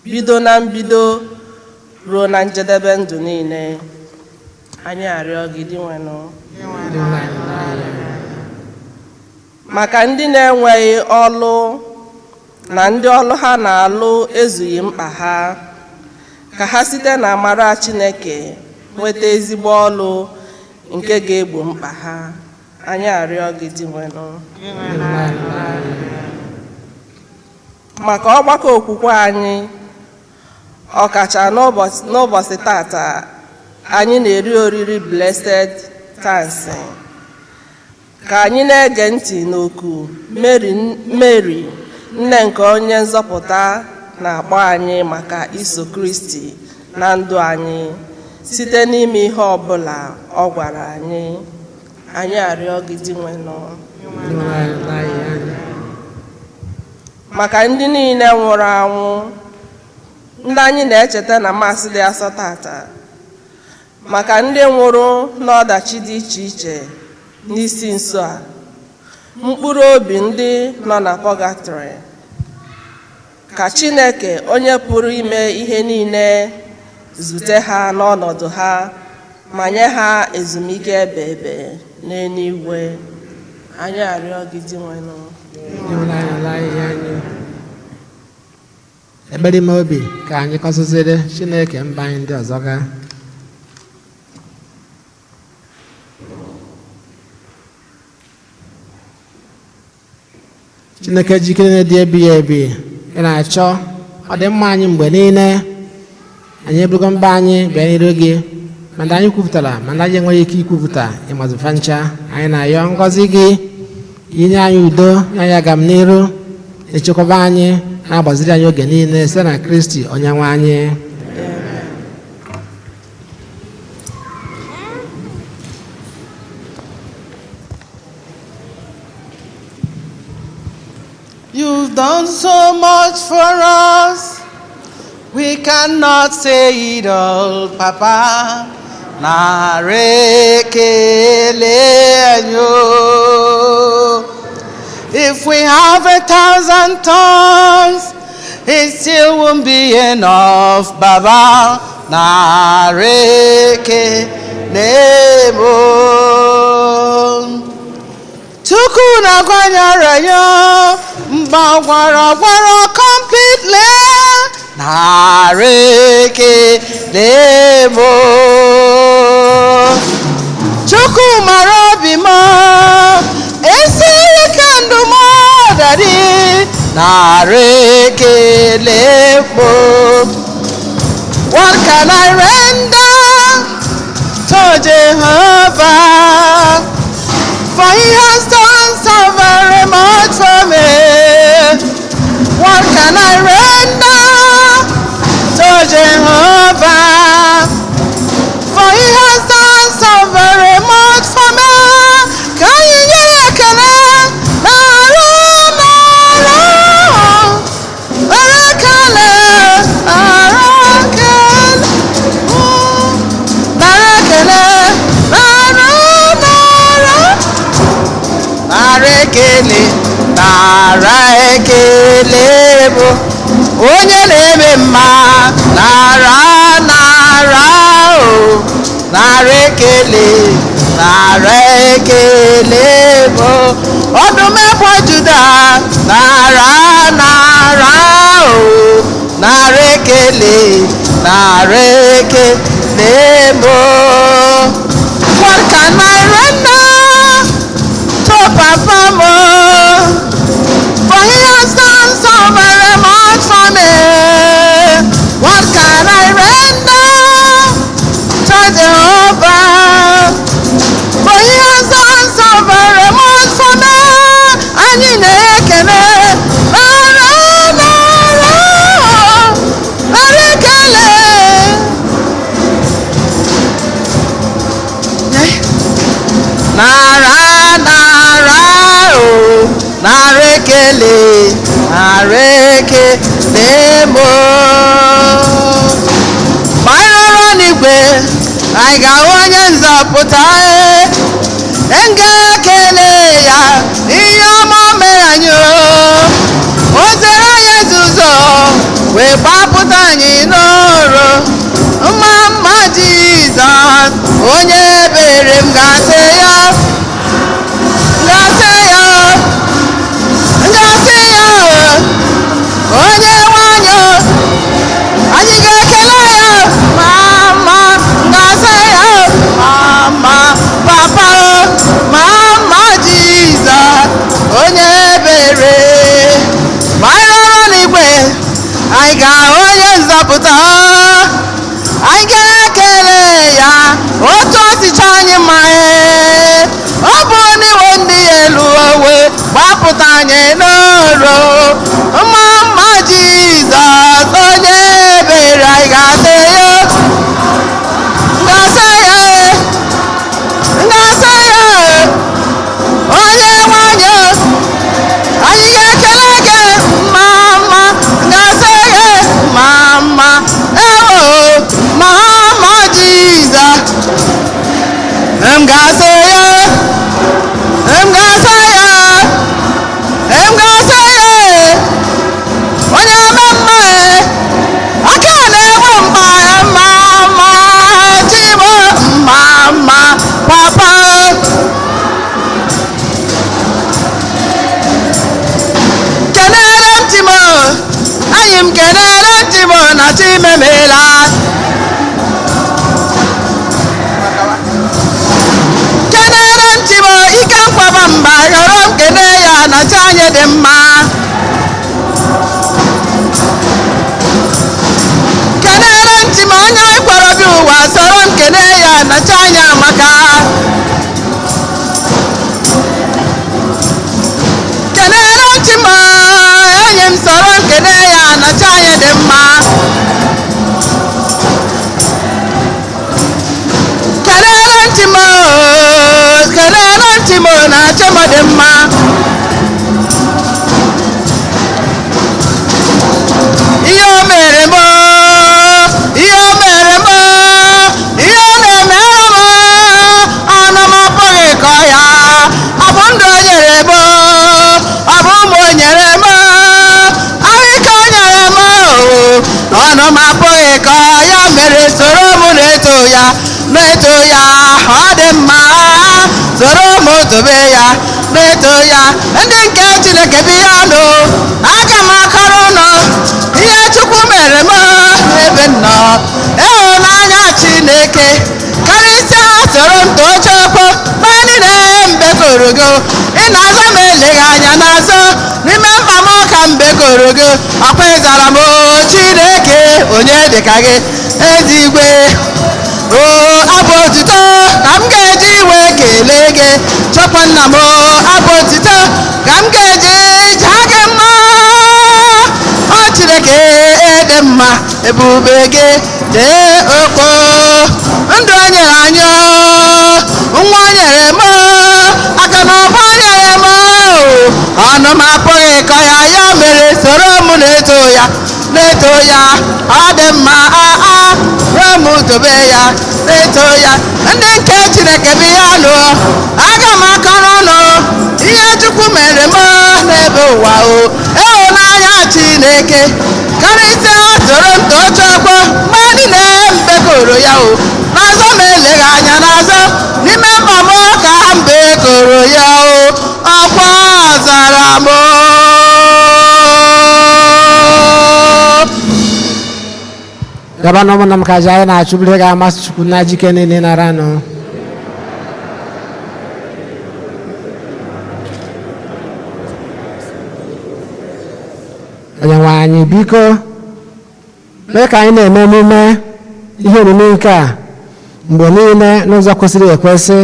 bido na mbido ruo na njedebe ndụ niile. Anyị arịọ gị dị nwenụ maka ndị na-enweghị ọlụ na ndị ọlụ ha na-alụ ezughị mkpa ha, ka ha site na amara Chineke nweta ezigbo ọlụ nke ga-egbo mkpa ha. Anyị arịọ gị dị nwenụ maka ọgbakọ okwukwe anyị, ọkacha n'ụbọchị tata anyị na-eri oriri Blessed Thanksgiving, ka anyị na-ege ntị n'oku Mary nne nke onye nzọpụta na-akpọ anyị maka iso Kristi na ndụ anyị site n'ime ihe ọbụla ọ gwara anyị. Anyị arịọ gị dị nwenụ maka ndị niile nwụrụ anwụ, ndị anyị na-echeta na Maasị dị asọ tata, maka ndị nwụrụ n'ọdachi dị iche iche n'isi nso a, mkpụrụ obi ndị nọ na pọgatrị, ka Chineke onye pụrụ ime ihe niile zute ha n'ọnọdụ ha ma nye ha ezumike ebe ebe n'eluigwe. Anyị arịọ gị dị nwenụ ekpere ime obi ka anyị kọsụziri Chineke mba anyị ndị ọzọ ga. Chineke jikere na-dị ebighị ebi, ị na-achọ ọdịmma anyị mgbe niile. Anyị eburugo mba anyị bịa n'iru gị, ma ndị anyị kwupụtara ma ndị anyị enweghị ike ikwupụta ịmazụfa ncha. Anyị na-ayọ ngọzi gị, inye anyị udo, nye anyị agamnihu, echekwaba anyị, na-agbaziri anyị oge niile site na Kristi Onyenwe anyị. You've done so much for us, we cannot say it all, Papa. If we have 1,000 tongues, it still won't be enough, Baba. Chukwu na gwanyere ya mgbagwara gwara completely. Chukwu mara obi m, esiri ka ndụ m dadi. What can I render to Jehovah? For he has done so very much for me. What can I render to Jehovah? For he has done so very much for me. Can you hear it? Onye na-eme mma nara o, nara ekele bụ ọdụm ebo Juda, nara o, nara ekele bụ. What can I render to Papa mo? For he has done so very much for me. What can I render to Jehovah? For he has done so very much for me. Anyị na-ekele nara o nara ekele mo ma anyị rọrọ n'igwe anyị ga-ahụ onye nzọpụta ga-ekele ya ihe ọma o mere anyị o zere anyị nzuzo wee gbapụta anyị n'ọrụ mma Jizọs onye ebere m ga-asị ya onye nwanyị anyị ga-ekele ya mama ga-asị ya mama papa mama Jizọs onye ebere ma anyị rọrọ n'igwe anyị ga-ahụ onye nzọpụta anyị ga-ekele ya otu ọchịchị anyị ma ọ bụ n'iwe ndị elu owe gbapụta anyị n'ọrụ mma Jizọs onye ebere anyị ga-asị ya onye nwanyị anyị ga-ekele gị mama ga-asị ya mama mama Jizọs m ga-asị ya onye ome mma aka na-egbu mma mama Chibo mama papa kenere ntimo anyị m kenere ntimo na chimemela kenere ntimo ike nkwaba mba yọrọ m kene ya na chi anyị dị mma kenere ntimo onye ịkwara obi ụwa sọrọ m kene ya na chi anyị amaka kenere ntimo enyi m sọrọ m kene ya na chi anyị dị mma kenere ntimo na chimo dị mma ihe o mere m ihe o na-emere m ọnụ m apụghị ịkọ ya ọ bụ ndụ o nyere m ọ bụ ụmụ o nyere m ahụike o nyere m ọnụ m apụghị ịkọ ya mere soro m na-eto ya ọ dị mma soro m tobe ya na-eto ya ndị nke Chineke bi ya nụ aga m akọrọ ụnụ ihe Chukwu mere m ebe nnọ ịhụnanya Chineke karịsịa soro m too Chukwu ma niile mbekoro gị ị na-azọ m eleghị anya n'azọ n'ime mkpa m ka mbekoro gị ọkwa ịzara m Chineke onye dịka gị ezigwe abụ otuto ka m ga-eji iwe kelee gị chọkwa nna m abụ otuto ka m ga-eji jaa gị mma ọ Chineke dị mma ebube gị dị oko ndụ o nyere anyị nwa o nyere m aka na ọba o nyere m ọnụ m apụghị ịkọ ya ya mere soro m na-eto ya ọ dị mma ruo m dobe ya na-eto ya ndị nke Chineke bi ya nụ aga m akọrọ ọnụ ihe Chukwu mere m n'ebe ụwa ịhụnanya Chineke karịsịa soro m too Chukwu mgbe niile mbekoro ya n'azọ m eleghị anya n'azọ n'ime mkpa m ka mbekoro ya ọkwa zara m gaba na ụmụnna m ka ji anyị na-achụbiri ga-amasị Chukwu na jike niile nara nụ Onyenwe anyị biko mee ka anyị na-eme emume ihe omume nke a mgbe niile n'ụzọ kwesịrị ekwesị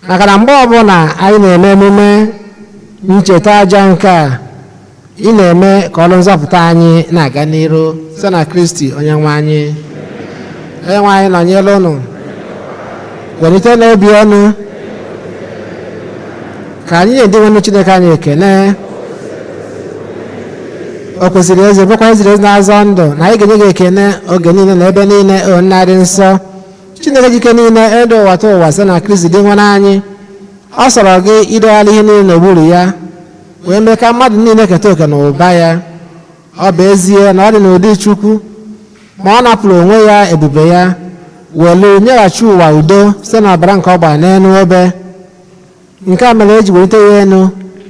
maka na mgbe ọbụla anyị na-eme emume ncheta aja nke a ị na-eme ka ọrụ nzọpụta anyị na-aga n'iru site na Kristi Onyenwe anyị nọnyere unu welite n'obi ọnụ ka anyị nye ndị nwanne Chineke anyị ekene. O kwesịrị eze bụkwa eziri ezi na-azọ ndụ na anyị ga-enye gị ekene oge niile na ebe niile o nna dị nsọ. Chineke jike niile edo ụwa ta ụwa site na Kristi dị nwere anyị. Ọ sọrọ gị idogharị ihe niile n'okpuru ya wee mee ka mmadụ niile keta oke na ụba ya. Ọ bụ ezie na ọ dị n'ụdị Chukwu ma ọ napụrụ onwe ya ebube ya welu nyeghachi ụwa udo site n'ọbara nke ọ gbara n'elu obe. Nke a mere eji welite ya elu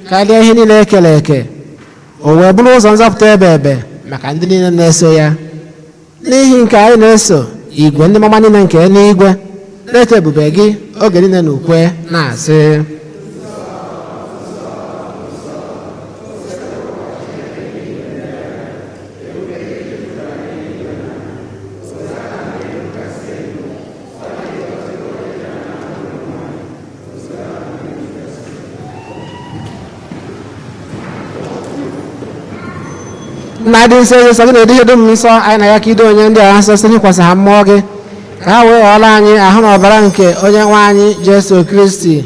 karịa ihe niile ekere eke, o wee bụrụ ụzọ nzọpụta ebe maka ndị niile na-eso ya. N'ihi nke anyị na-eso igwe ndị mama niile nke eluigwe na-eto ebube gị oge niile na ukwe na-asị nna dị nsọ nsọ gị na-edu ihe dum nsọ anyị na ya ka ido onye ndị agha nsọ site n'ịkwasị ha mmụọ gị ka ha wee ghọọrọ anyị ahụ na ọbara nke onye nwe anyị Jesu Kristi,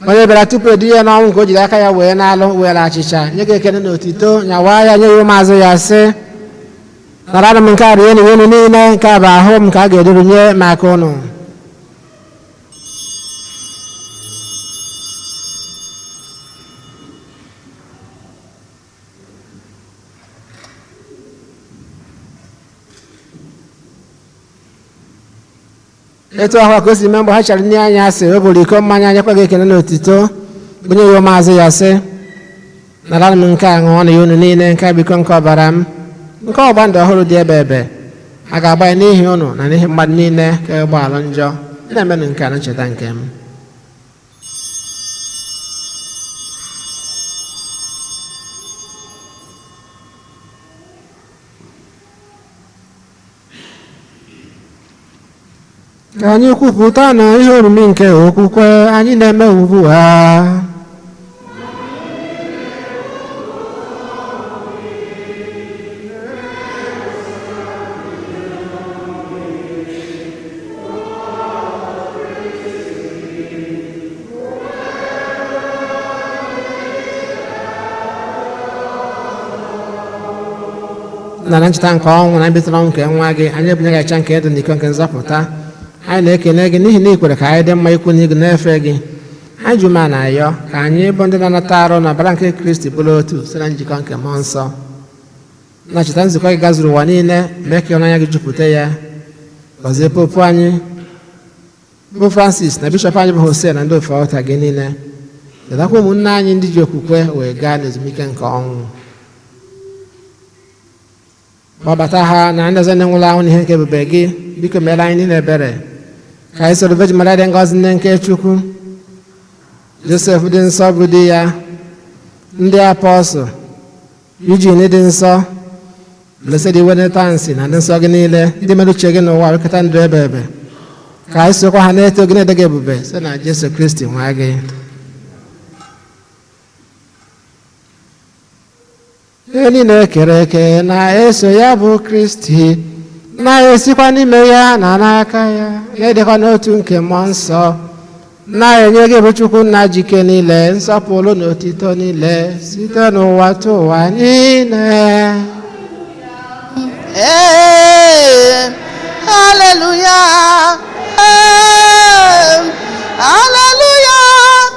onye bịara tupu edu ihe n'ọnwụ nke o jiri aka ya wee n'alụ were achịcha nye gị ekene na otito nyawaa ya nye ya ụmụazụ ya sị nara m nke a rie n'iwe unu niile, nke a bụ ahụ m ka a ga-eduru nye maka unu. Etu ahụ ka o si mee mgbe ha chara nne anyị asị o buru iko mmanya nyekwa gị ekene na otito bunye ya ụmụazụ ya sị nara m nke a ṅụọ na ya unu niile, nke a biko nke ọbara m nke ọgba ndụ ọhụrụ dị ebe a ga-agba ya n'ihi unu na n'ihi mmadụ niile ka ịgbalụ njọ. Na-emenụ nke a na ncheta nke m. Ka anyị kwupụta na ihe orumi nke okwukwe anyị na-eme ugbu a. Na ncheta nke ọnwụ na mbetara ọnwụ nke nwa gị, anyị ebunyegacha nke ndụ na iko nke nzọpụta. Anyị na-ekele gị n'ihi na ị kwere ka anyị dị mma ikwu n'igwe na-efe gị. Anyị ji ume na-ayọ ka anyị bụ ndị na-anata arụ na ọbara nke Kristi bụrụ otu site na njikọ nke mmụọ nsọ. Na cheta nzukọ gị gazuru ụwa niile, mee ka ịhụnanya gị jupụta ya. Gọzie popu anyị bụ Francis na bishọp anyị bụ Hosea na ndị ofe ọta gị niile. Chetakwa ụmụnne anyị ndị ji okwukwe wee gaa n'ezumike nke ọnwụ. Gbabata ha na ndị ọzọ na-enwụla ahụ n'ihe nke ebube gị, biko meere anyị niile ebere. Ka anyị soro Virgin Maria dị ngọzi nne nke Chukwu, Josef dị nsọ bụ di ya, ndị apọstụl, Eugene dị nsọ, Blessed Iwenetansi na ndị nsọ gị niile ndị mere uche gị n'ụwa wekọta ndụ ebe. Ka anyị sokwa ha na-eto gị na-ede gị ebube site na Jesu Kristi nwa gị. Ihe niile ekere eke na-eso ya bụ Kristi, na-esikwa n'ime ya na n'aka ya, na-edekwa n'otu nke mmụọ nsọ, na-enye gị bụ Chukwu nna jike niile nsọpụrụ na otito niile site n'ụwa tụ ụwa niile. Hallelujah. Hallelujah.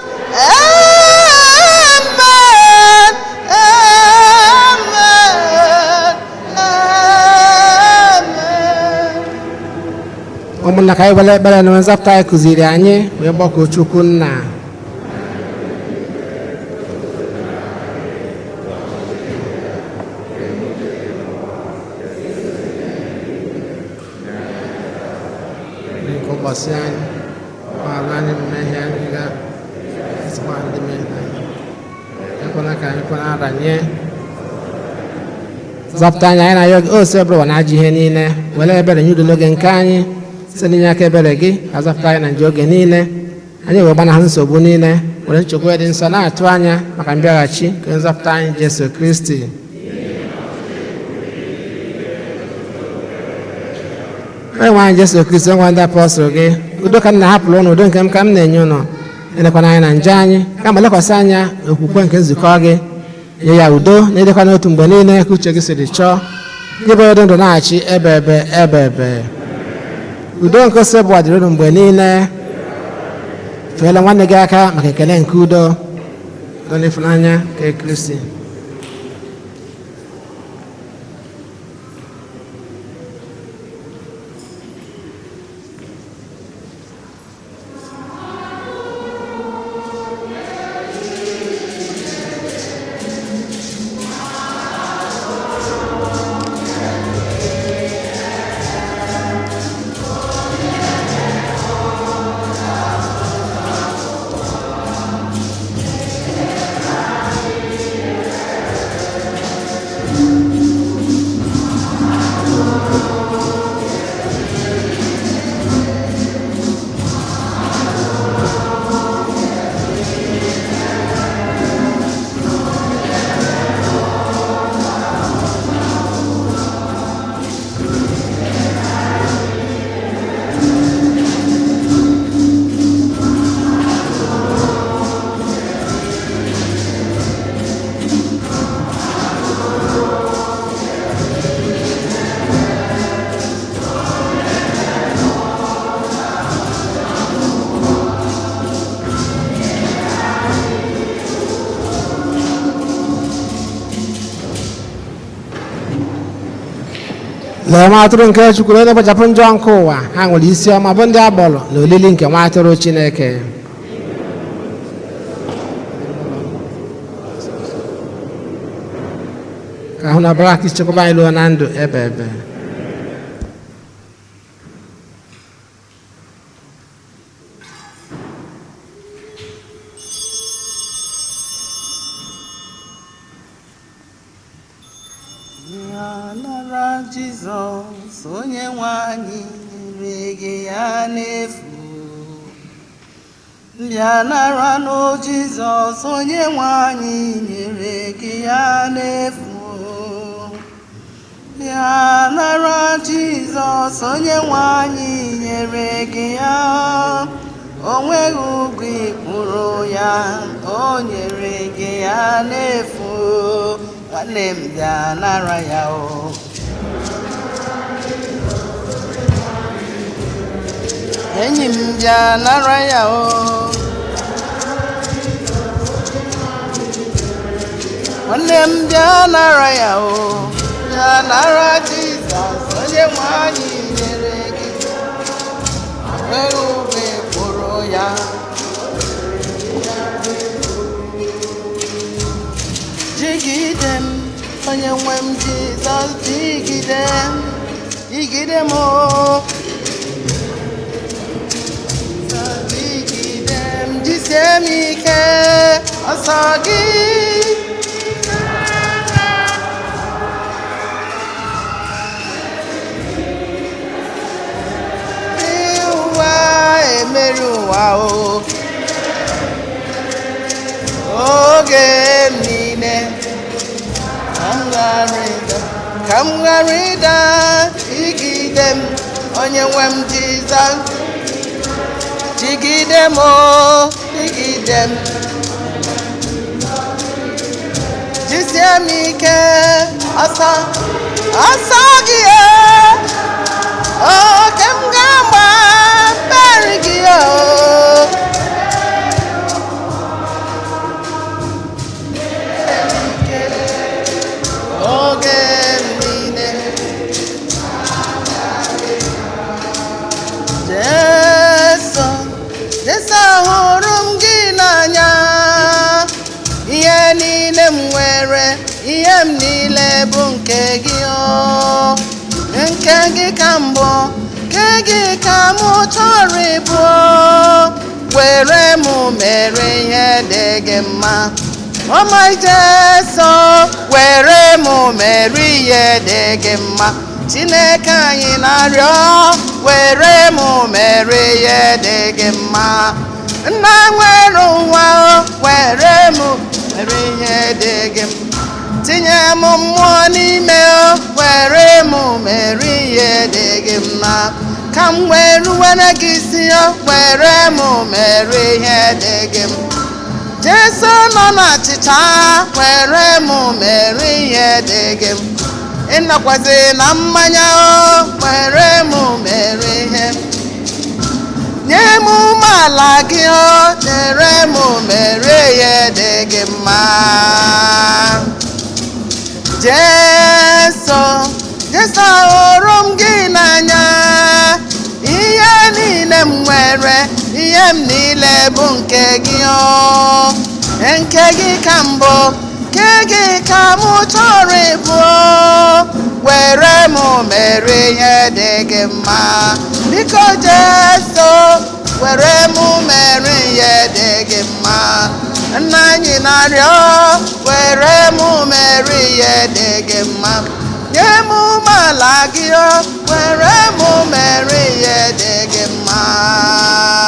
Amen. Ụmụnna ka anyị were ekpere na nzọpụta anyị kụziri anyị wee gbakọọ Chukwu nna. Nke ụbọchị anyị ala anyị mmehie anyị ga-esikwa ndị mmehie anyị, ekwela ka anyị kwere aranye. Zọpụta anyị na ya ose bụrụ na ajọ ihe niile, were ebere nye udo n'oge nke anyị site n'inye aka ebere gị, azọpụta anyị na nje oge niile, anyị wee gbanahụ nsogbu niile, were nchekwa dị nsọ na-atụ anya maka mbịaghachi nke nzọpụta anyị Jesu Kristi. Onye nwe anyị Jesu Kristi, onye nwe ndị apọstụl gị udo ka m na-ahapụrụ ụnụ, udo nke m ka m na-enye ụnụ. Elekwana anya na njọ anyị, kama lekwasị anya okwukwe nke nzukọ gị. Nye ya udo na ịdịkwa n'otu mgbe niile ka uche gị siri chọọ, gị bụ ụdị ndụ na-achị ebe. Udo nke ose bụ adịrị unu mgbe niile. Feela nwanne gị aka maka ekele nke udo na ịfụnanya nke Kristi. Lee nwa atụrụ nke Chukwu onye na-ekpochapụ njọ nke ụwa, ha nwere isi ọma bụ ndị agbọrọ na olili nke nwa atụrụ Chineke. Ka ahụ na ọbara Kristi chekwaba anyị ruo na ndụ ebe. Jizọs onye nwe anyị nyere gị ya n'efu. Bịa nara n'o Jizọs onye nwe anyị nyere gị ya n'efu. Bịa nara Jizọs onye nwe anyị nyere gị ya. O nweghị ụgwọ ịkwụrụ ya, o nyere gị ya n'efu. Nwanne m bịa nara ya o. Enyi m bịa nara ya o. Nwanne m bịa nara ya o. Bịa nara Jizọs onye nwe anyị nyere gị. Nwere ube kwụrụ ya. Jigide m onye nwe m Jizọs, jigide m, jigide m o. Jisie m ike ọsọ gị. Ụwa emeri ụwa o. Oge m niile ka m ghara ịda, jigide m onye nwe m Jizọs. Jigide m o, jigide m, jisie m ike ọsọ gị o, ka m ga-agba mmeri gị o. Oge m niile Jesu hụrụ m gị n'anya. Ihe niile m nwere, ihe m niile bụ nke gị o. Nke gị ka m bụ, nke gị ka m chọrọ ịbụ. Were m mere ihe dị gị mma. Oh my Jesu, were m mere ihe dị gị mma. Chineke anyị na-arịọ, were m mere ihe dị gị mma. Nna nwere ụwa, were m mere ihe dị gị mma. Tinye m mmụọ n'ime, were m mere ihe dị gị mma. ka m wee ruwere gị isi were m mere ihe dị gị mma. Jesu nọ n'achịcha were m mere ihe dị gị mma. Ịnọkwazi na mmanya were m mere ihe. Nye m umeala gị dere m mere ihe dị gị mma. Jesu ahụrụ m gị n'anya, ihe niile m nwere, ihe m niile bụ nke gị nke gị ka m bụ, nke gị ka m chọrọ ịbụ. Were m mere ihe dị gị mma, biko Jesu were m mere ihe dị gị mma. Nna anyị na-arịọ were m mere ihe dị gị mma. Nye m umeala gị were m mere ihe dị gị mma.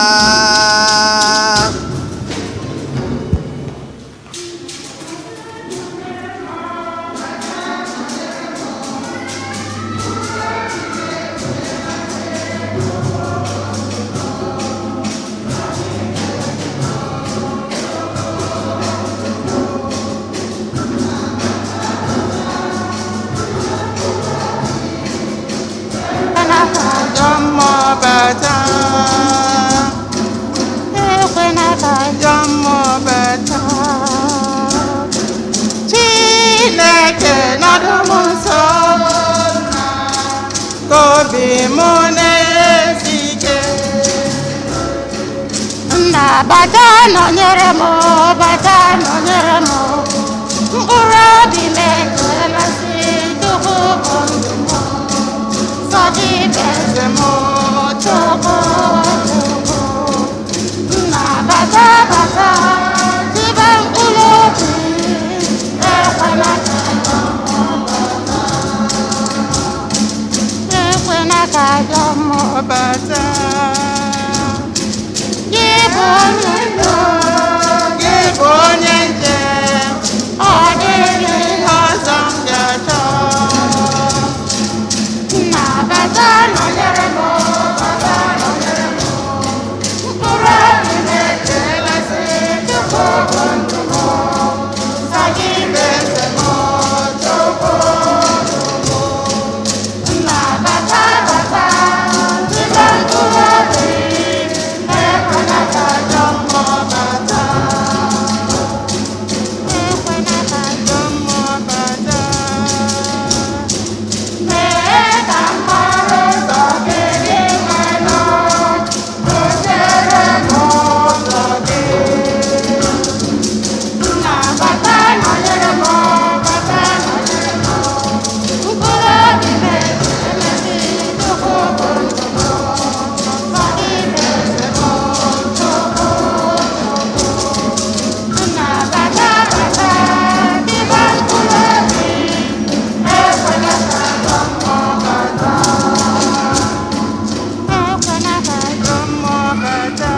Chineke nọdụ m nso, ka obi m na-esi ike. Nna bata nọnyere m, bata nọnyere m, mkpụrụ obi m ekelesi Chukwu bụ ndụ m, sọ gị bụ eze m Chukwu. Nna bata bata tibe mkpụrụ obi, ekwela ka ekwela ka ajọ mmụọ Bata, gị bụ onye ndụ, gị bụ onye njem, ọ dịghị ihe ọzọ m ga-achọ. nna bata nọnyere m, bata nọnyere m, mkpụrụ obi m ekelesi Chukwu bụ ndụ m, sọ gị bụ eze m Chukwu. Nna bata bata tibe mkpụrụ obi, ekwela ka ajọ mmụọ bata, ekwela ka ajọ mmụọ bata. Mee ka m mara ụzọ gị dị nwayọọ, gosiri m ụzọ gị. Nna bata nọnyere m, bata nọnyere m, mkpụrụ obi m ekelesi Chukwu bụ ndụ m, sọ gị bụ eze m Chukwu. Nna bata bata tibe mkpụrụ obi, ekwela ka ajọ mmụọ bata, ekwela ka ajọ mmụọ bata.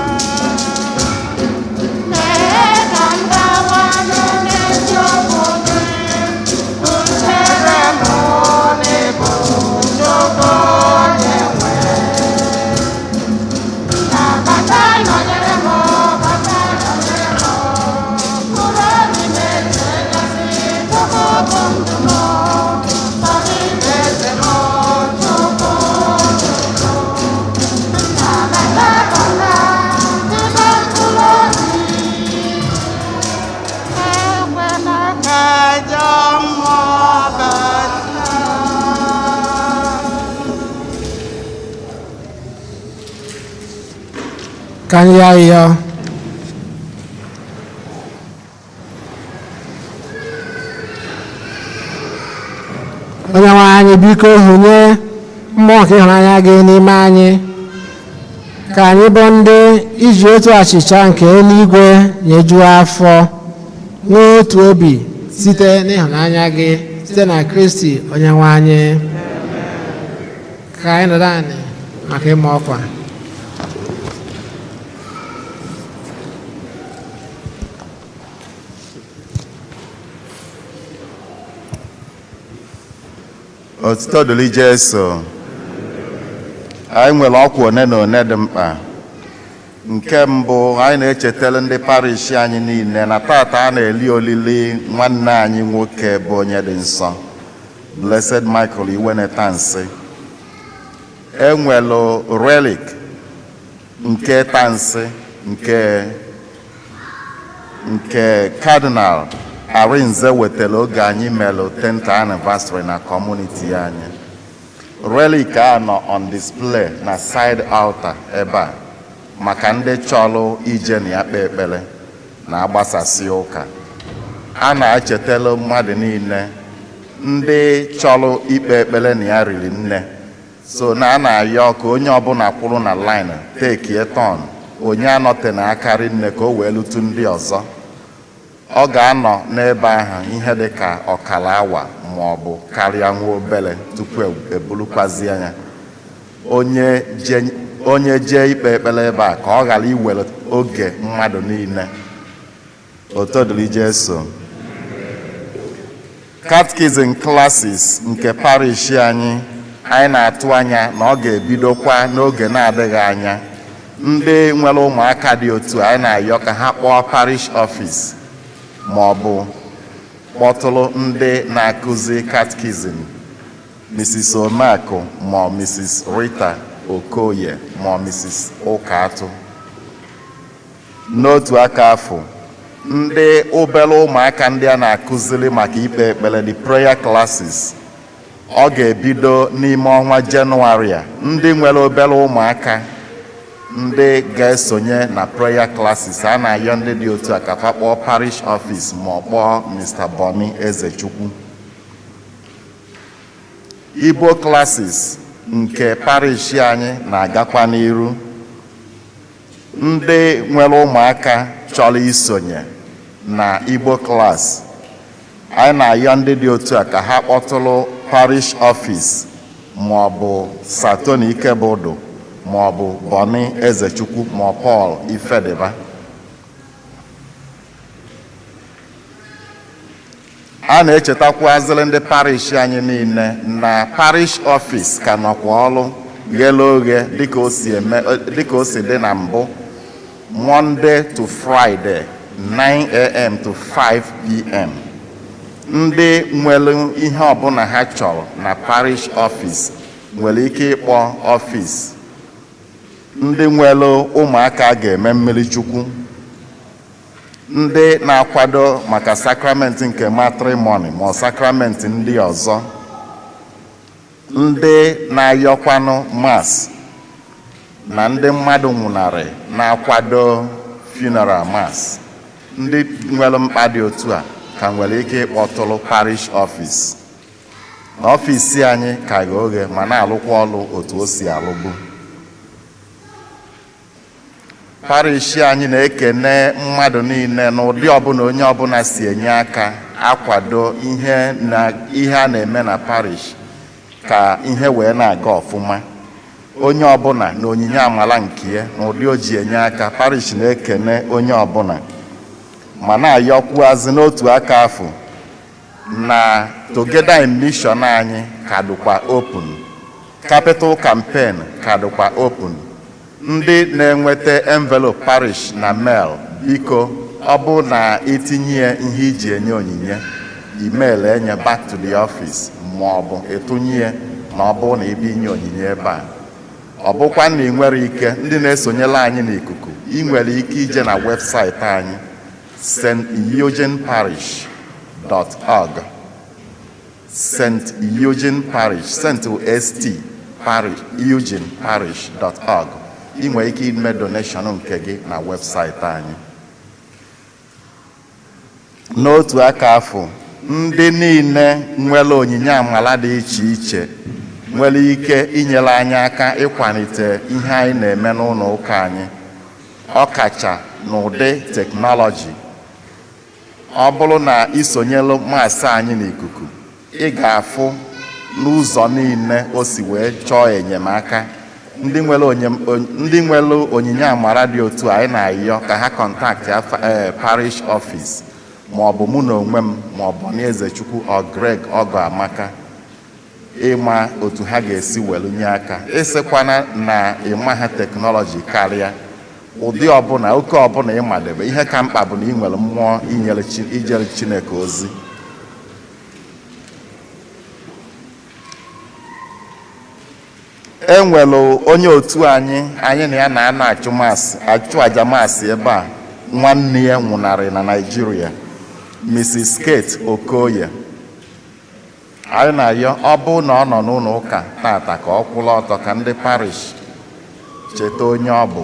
Mee ka m bawanye n'eziokwu gị, Chere m n'ịbụ Chukwu onye nwe. nna bata nọnyere m, bata nọnyere m, mkpụrụ obi m ekelesi Chukwu bụ ndụ m, sọ gị bụ eze m Chukwu. Nna bata bata tibe mkpụrụ obi, ekwela ka Ajọ mmụọ bata. ka anyị ayọ. Onye nwe anyị biko hụnye mmụọ nke ịhụnanya gị n'ime anyị, ka anyị bụ ndị iji otu achịcha nke eluigwe nyejuo afọ n'otu obi site n'ịhụnanya gị site na Kristi onye nwe anyị. Ka anyị nọdụ anyị maka ịma ọkwa. Otuto dịrị Jesu. anyị nwere ọkwa one na one dị mkpa. Nke mbụ, anyị na-echetara ndị parish anyị niile na tata a na-eli olili nwanne anyị nwoke bụ onye dị nsọ, Blessed Michael Iwenetansi. Enwelu relic nke Tansi nke Cardinal Arinze wetara oge anyị melụ 10th anniversary na community anyị. Relic a nọ on display na side altar ebe a maka ndị chọrọ ije na ya kpee ekpere na agbasasị ụka. A na-echetala mmadụ niile ndị chọrọ ikpe ekpere na ya riri nne, so na a na-ayọ ka onye ọbụla kwụrụ na line take a turn, onye anọte na akarị nne ka o wee lutu ndị ọzọ. Ọ ga-anọ n'ebe ahụ ihe dị ka ọkara awa ma ọ bụ karịa nwa obere tupu ebulukwazie ya. Onye jee ikpe ekpere ebe a ka ọ ghara iwere oge mmadụ niile. Otodili Jesu. Catechism classes nke parish anyị na-atụ anya na ọ ga-ebidokwa n'oge na-adịghị anya. Ndị nwere ụmụaka dị otu anyị na-ayọ ka ha kpọọ parish office ma ọ bụ kpọtụrụ ndị na-akụzi catechism, Mrs. Omeakụ ma Mrs. Rita Okoye ma Mrs. Ụkatụ. N'otu aka afọ, ndị obere ụmụaka ndị a na-akụziri maka ikpe ekpere the prayer classes, ọ ga-ebido n'ime ọnwa Jenụwarị a. Ndị nwere obere ụmụaka ndị ga-esonye na prayer classes a na-ayọ ndị dị otu a ka fa kpọọ parish office ma ọ kpọọ Mr. Boni Ezechukwu. Igbo classes nke parish anyị na-agakwa n'iru. Ndị nwere ụmụaka chọrọ isonye na Igbo class, anyị na-ayọ ndị dị otu a ka ha kpọtụrụ parish office ma ọ bụ Satoni Ikebudu ma ọ bụ Boni Ezechukwu ma Paul Ifediba. A na-echetakwazịrị ndị parish anyị niile na parish office ka nọkwa ọrụ ghele oghe dịka o si dị na mbụ, Monday to Friday 9 a.m. to 5 p.m. Ndị nwere ihe ọbụla ha chọrọ na parish office nwere ike ịkpọ office. Ndị nwere ụmụaka ga-eme mmiri chukwu. Ndị na-akwado maka sakramenti nke matrimony ma sakramenti ndị ọzọ. Ndị na-ayọkwanụ mass na ndị mmadụ nwụnarị na-akwado funeral mass. Ndị nwere mkpa dị otu a ka nwere ike ịkpọtụrụ parish office. N'ọfisi anyị ka ghe oghe ma na-alụkwa ọrụ otu o si alụbu. Parish anyị na-ekene mmadụ niile n'ụdị ọbụla onye ọbụla si enye aka akwado ihe a na-eme na parish ka ihe wee na-aga ọfụma. Onye ọbụla na onyinye amala nke ya na ụdị o ji enye aka, parish na-ekene onye ọbụla ma na-ayọkwuazị n'otu aka afọ na Together in Mission anyị ka dịkwa open, capital campaign ka dịkwa open. Ndị na-enweta envelope parish na mail, biko ọ bụ na itinye ihe iji enye onyinye, email enye back to the office ma ọ bụ etunye na ọ bụ na ibinye onyinye ebe a. Ọ bụkwa na ị nwere ike, ndị na-esonyela anyị n'ikuku, ị nwere ike ije na webụsaịtị anyị steugenparish.org, St. Eugene Parish, St. St. Parish, eugeneparish.org. Ị nwere ike ime donation nke gị na webụsaịtị anyị. N'otu aka afọ, ndị niile nwere onyinye amala dị iche iche nwere ike inyere anyị aka ịkwalite ihe anyị na-eme n'ụlọ ụka anyị, ọkacha n'ụdị teknọlọji. Ọ bụrụ na isonyelu maasị anyị n'ikuku, ị ga-afụ n'ụzọ niile o si wee chọọ enyemaka. Ndị nwere onyinye amara dị otu anyị na-ayọ ka ha kọntaktị parish office ma ọ bụ mụ na onwe m ma ọ bụ n'Ezechukwu ọ Greg Ọgọ Amaka ịma otu ha ga-esi welu nye aka ịsịkwana na ịma ha teknọlọji karịa ụdị ọbụla oke ọbụla ịmadebe ihe ka mkpa bụ na ị nwere mmụọ ijere Chineke ozi. E nwere onye otu anyị na ya na-ana achụ aja maasị ebe a nwanne ya nwụnarị na Naịjirịa, Mrs. Kate Okoye. Anyị na-ayọ ọ bụ na ọ nọ n'ụlọ ụka tata ka ọ kwụla ọtọ ka ndị parish cheta onye ọ bụ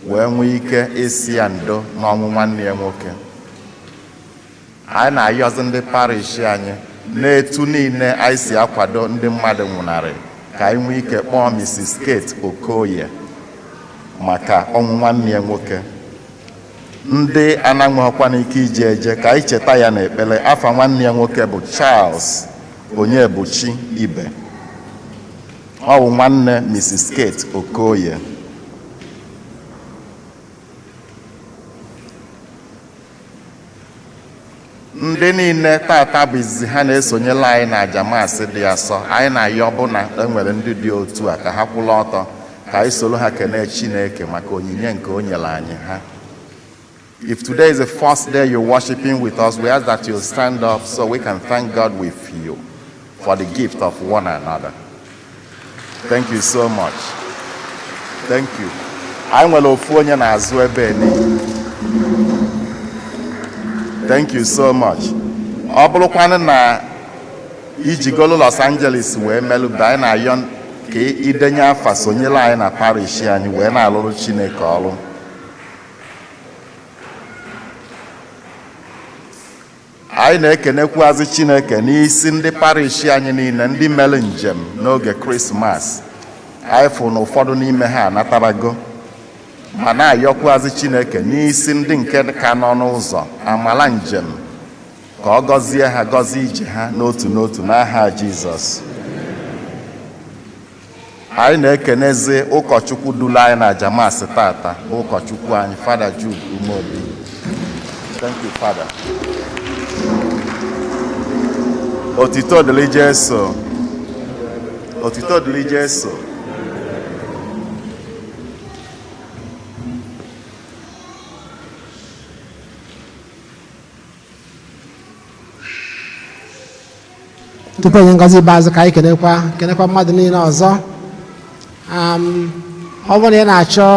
wee nwee ike isi ya ndo n'ọnwụ nwanne ya nwoke. Anyị na-ayọzi ndị parish anyị n'etu niile anyị si akwado ndị mmadụ nwụnarị ka anyị nwee ike kpọọ Mrs. Kate Okoye maka ọnwụ nwanne ya nwoke. Ndị anaghịkwana ike ije eje ka anyị cheta ya n'ekpere. Afa nwanne ya nwoke bụ Charles Onyebuchi Ibe. Ọ bụ nwanne Mrs. Kate Okoye. Ndị niile tata bụzi ha na-esonyela anyị na aja maasị dị asọ. Anyị na-ayọ bụ na enwere ndị dị otu a ka ha kwụla ọtọ ka anyị soro ha kene Chineke maka onyinye nke o nyere anyị ha. If today is the first day you're worshiping with us, we ask that you'll stand up so we can thank God with you for the gift of one another. Thank you so much. Thank you. Anyị nwere ofu onye na-azụ ebe ni. Thank you so much. Ọ bụrụkwanụ na ijigolo Los Angeles wee melụba, anyị na-ayọ ka idenye afa sonyela anyị na parish anyị wee na-alụrụ Chineke ọrụ. Anyị na-ekenekwazị Chineke n'isi ndị parish anyị niile ndị mere njem n'oge Krismas. Anyị fụ na ụfọdụ n'ime ha anatarago, ma na-ayọkwazị Chineke n'isi ndị nke ka nọ n'ụzọ amala njem ka ọ gọzie ha, gọzie ije ha n'otu n'otu n'aha Jizọs. Anyị na-ekenezi ụkọchukwu duru anyị na aja maasị tata, ụkọchukwu anyị Father Jude Umobi. Thank you, Father. Otito dịrị Jesu. Otito dịrị Jesu. tupu enye ngozi ikpeazụ ka anyị kenekwa mmadụ niile ọzọ. Ọ bụrụ na ị na-achọ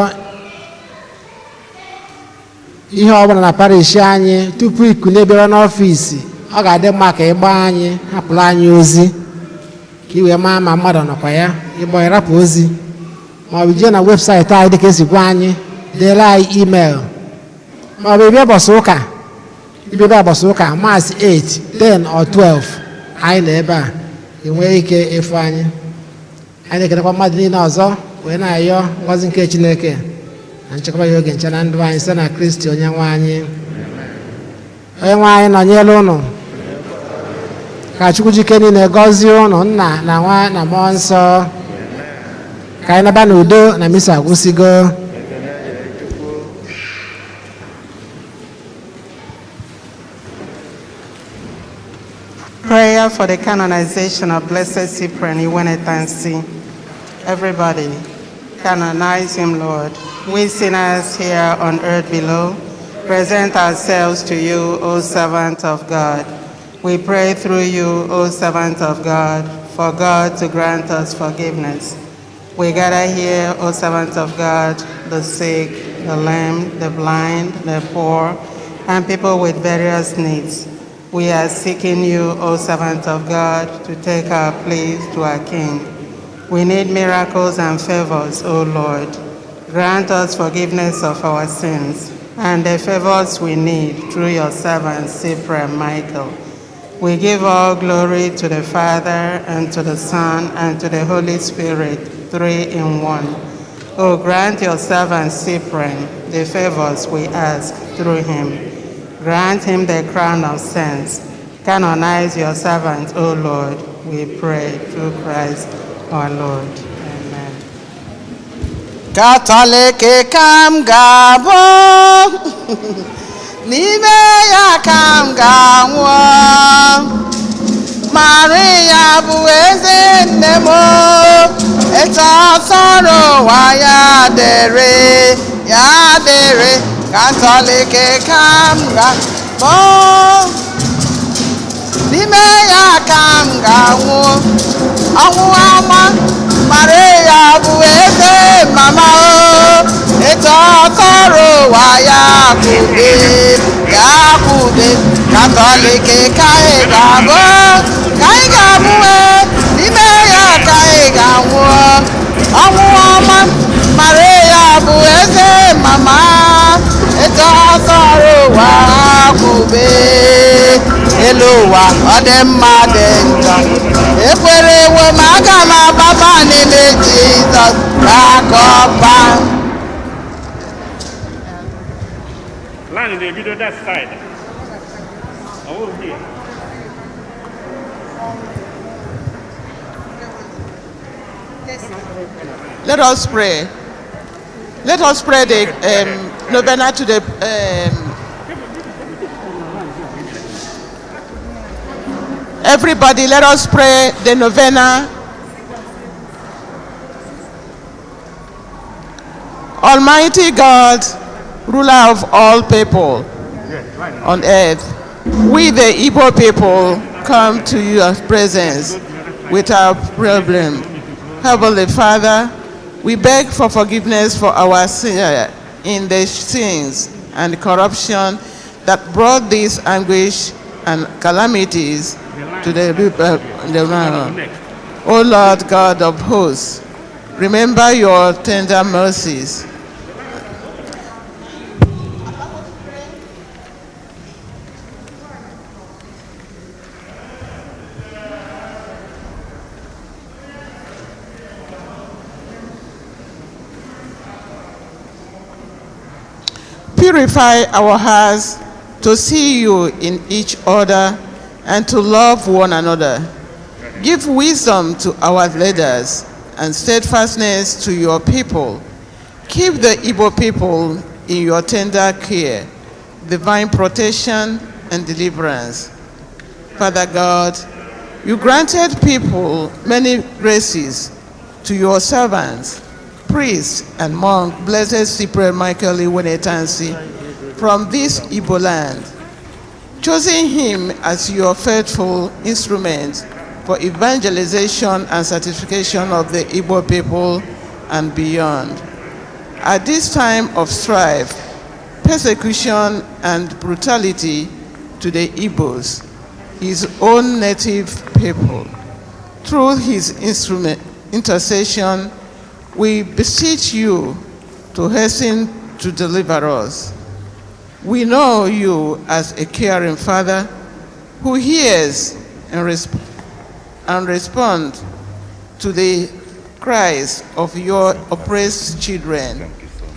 ihe ọbụla na parish anyị tupu ikunye bịara n'ọfịs, ọ ga-adị mma ka ịgba anyị hapụrụ anyị ozi ka ị wee maa ma mmadụ nọkwa ya. Ịgba ịrapụ ozi ma ọ bụ jee na webụsaịtị anyị dịka esi gwa anyị, deere anyị email, ma ọ bụ ịbịa ụbọchị ụka maasị 8, 10 or 12 anyị na ebe a enwee ike ịfụ anyị. Anyị na-ekenekwa mmadụ niile ọzọ wee na-ayọ ngọzi nke Chineke na nchekwaba ya oge nche na ndụ anyị site na Kristi onye nwe anyị. Onye nwe anyị nọnyere ụnụ, ka Chukwu jike niile gọzie ụnụ, Nna na Nwa na Mmụọ Nsọ. Ka anyị naba n'udo na misa agwụsịgo. Prayer for the canonization of Blessed Cyprian Iwenetansi. Everybody, canonize him, Lord. We sinners here on earth below, present ourselves to you, O servant of God. We pray through you, O servant of God, for God to grant us forgiveness. We gather here, O servant of God, the sick, the lame, the blind, the poor, and people with various needs. We are seeking you, O servant of God, to take our place to our King. We need miracles and favors, O Lord. Grant us forgiveness of our sins and the favors we need through your servant, Cyprian Michael. We give all glory to the Father, and to the Son, and to the Holy Spirit, 3 in 1. O grant your servant Cyprian the favors we ask through him. Grant him the crown of sense. Canonize your servant, O Lord, we pray through Christ our Lord. Amen. Catholic kam gabo n'ime ya kam ga-anwụ. Maria bụ eze nne m ịta sọrọ ụwa ya dịrị Catholic ka m ga-akpọ n'ime ya ka m ga-anwụ ọnwụ ọma Maria bụ eze mama ịta sọrọ ụwa ya kwube Catholic ka ị ga-abụ n'ime ya ka ị ga-anwụ ọnwụ ọma Maria bụ eze mama ịta sọrọ ụwa kwube elu ụwa ọ dị mma dị njọ ekwere ewe ma aga m agbaba n'ime Jizọs akọba. Land in the video that side. Oh, here. Let us pray. Let us pray the novena to the everybody. Let us pray the novena. Almighty God, ruler of all people on earth, we the Igbo people come to your presence with our problem. Heavenly Father, we beg for forgiveness for our sin in the sins and corruption that brought this anguish and calamities to the people in the world. O Lord God of hosts, remember your tender mercies. Purify our hearts to see you in each other and to love one another. Give wisdom to our leaders and steadfastness to your people. Keep the Igbo people in your tender care, divine protection and deliverance. Father God, you granted people many graces to your servants, priests and monk, Blessed Cyprian Michael Iwenetansi, from this Igbo land, choosing him as your faithful instrument for evangelization and certification of the Igbo people and beyond. At this time of strife, persecution and brutality to the Igbos, his own native people, through his intercession, we beseech you to hasten to deliver us. We know you as a caring Father who hears and responds to the cries of your oppressed children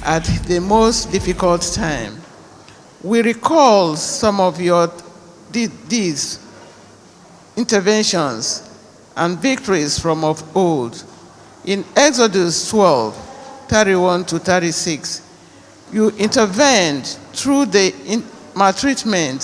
at the most difficult time. We recall some of your deeds, interventions, and victories from of old. In Exodus 12, 31 to 36, you intervened through the maltreatment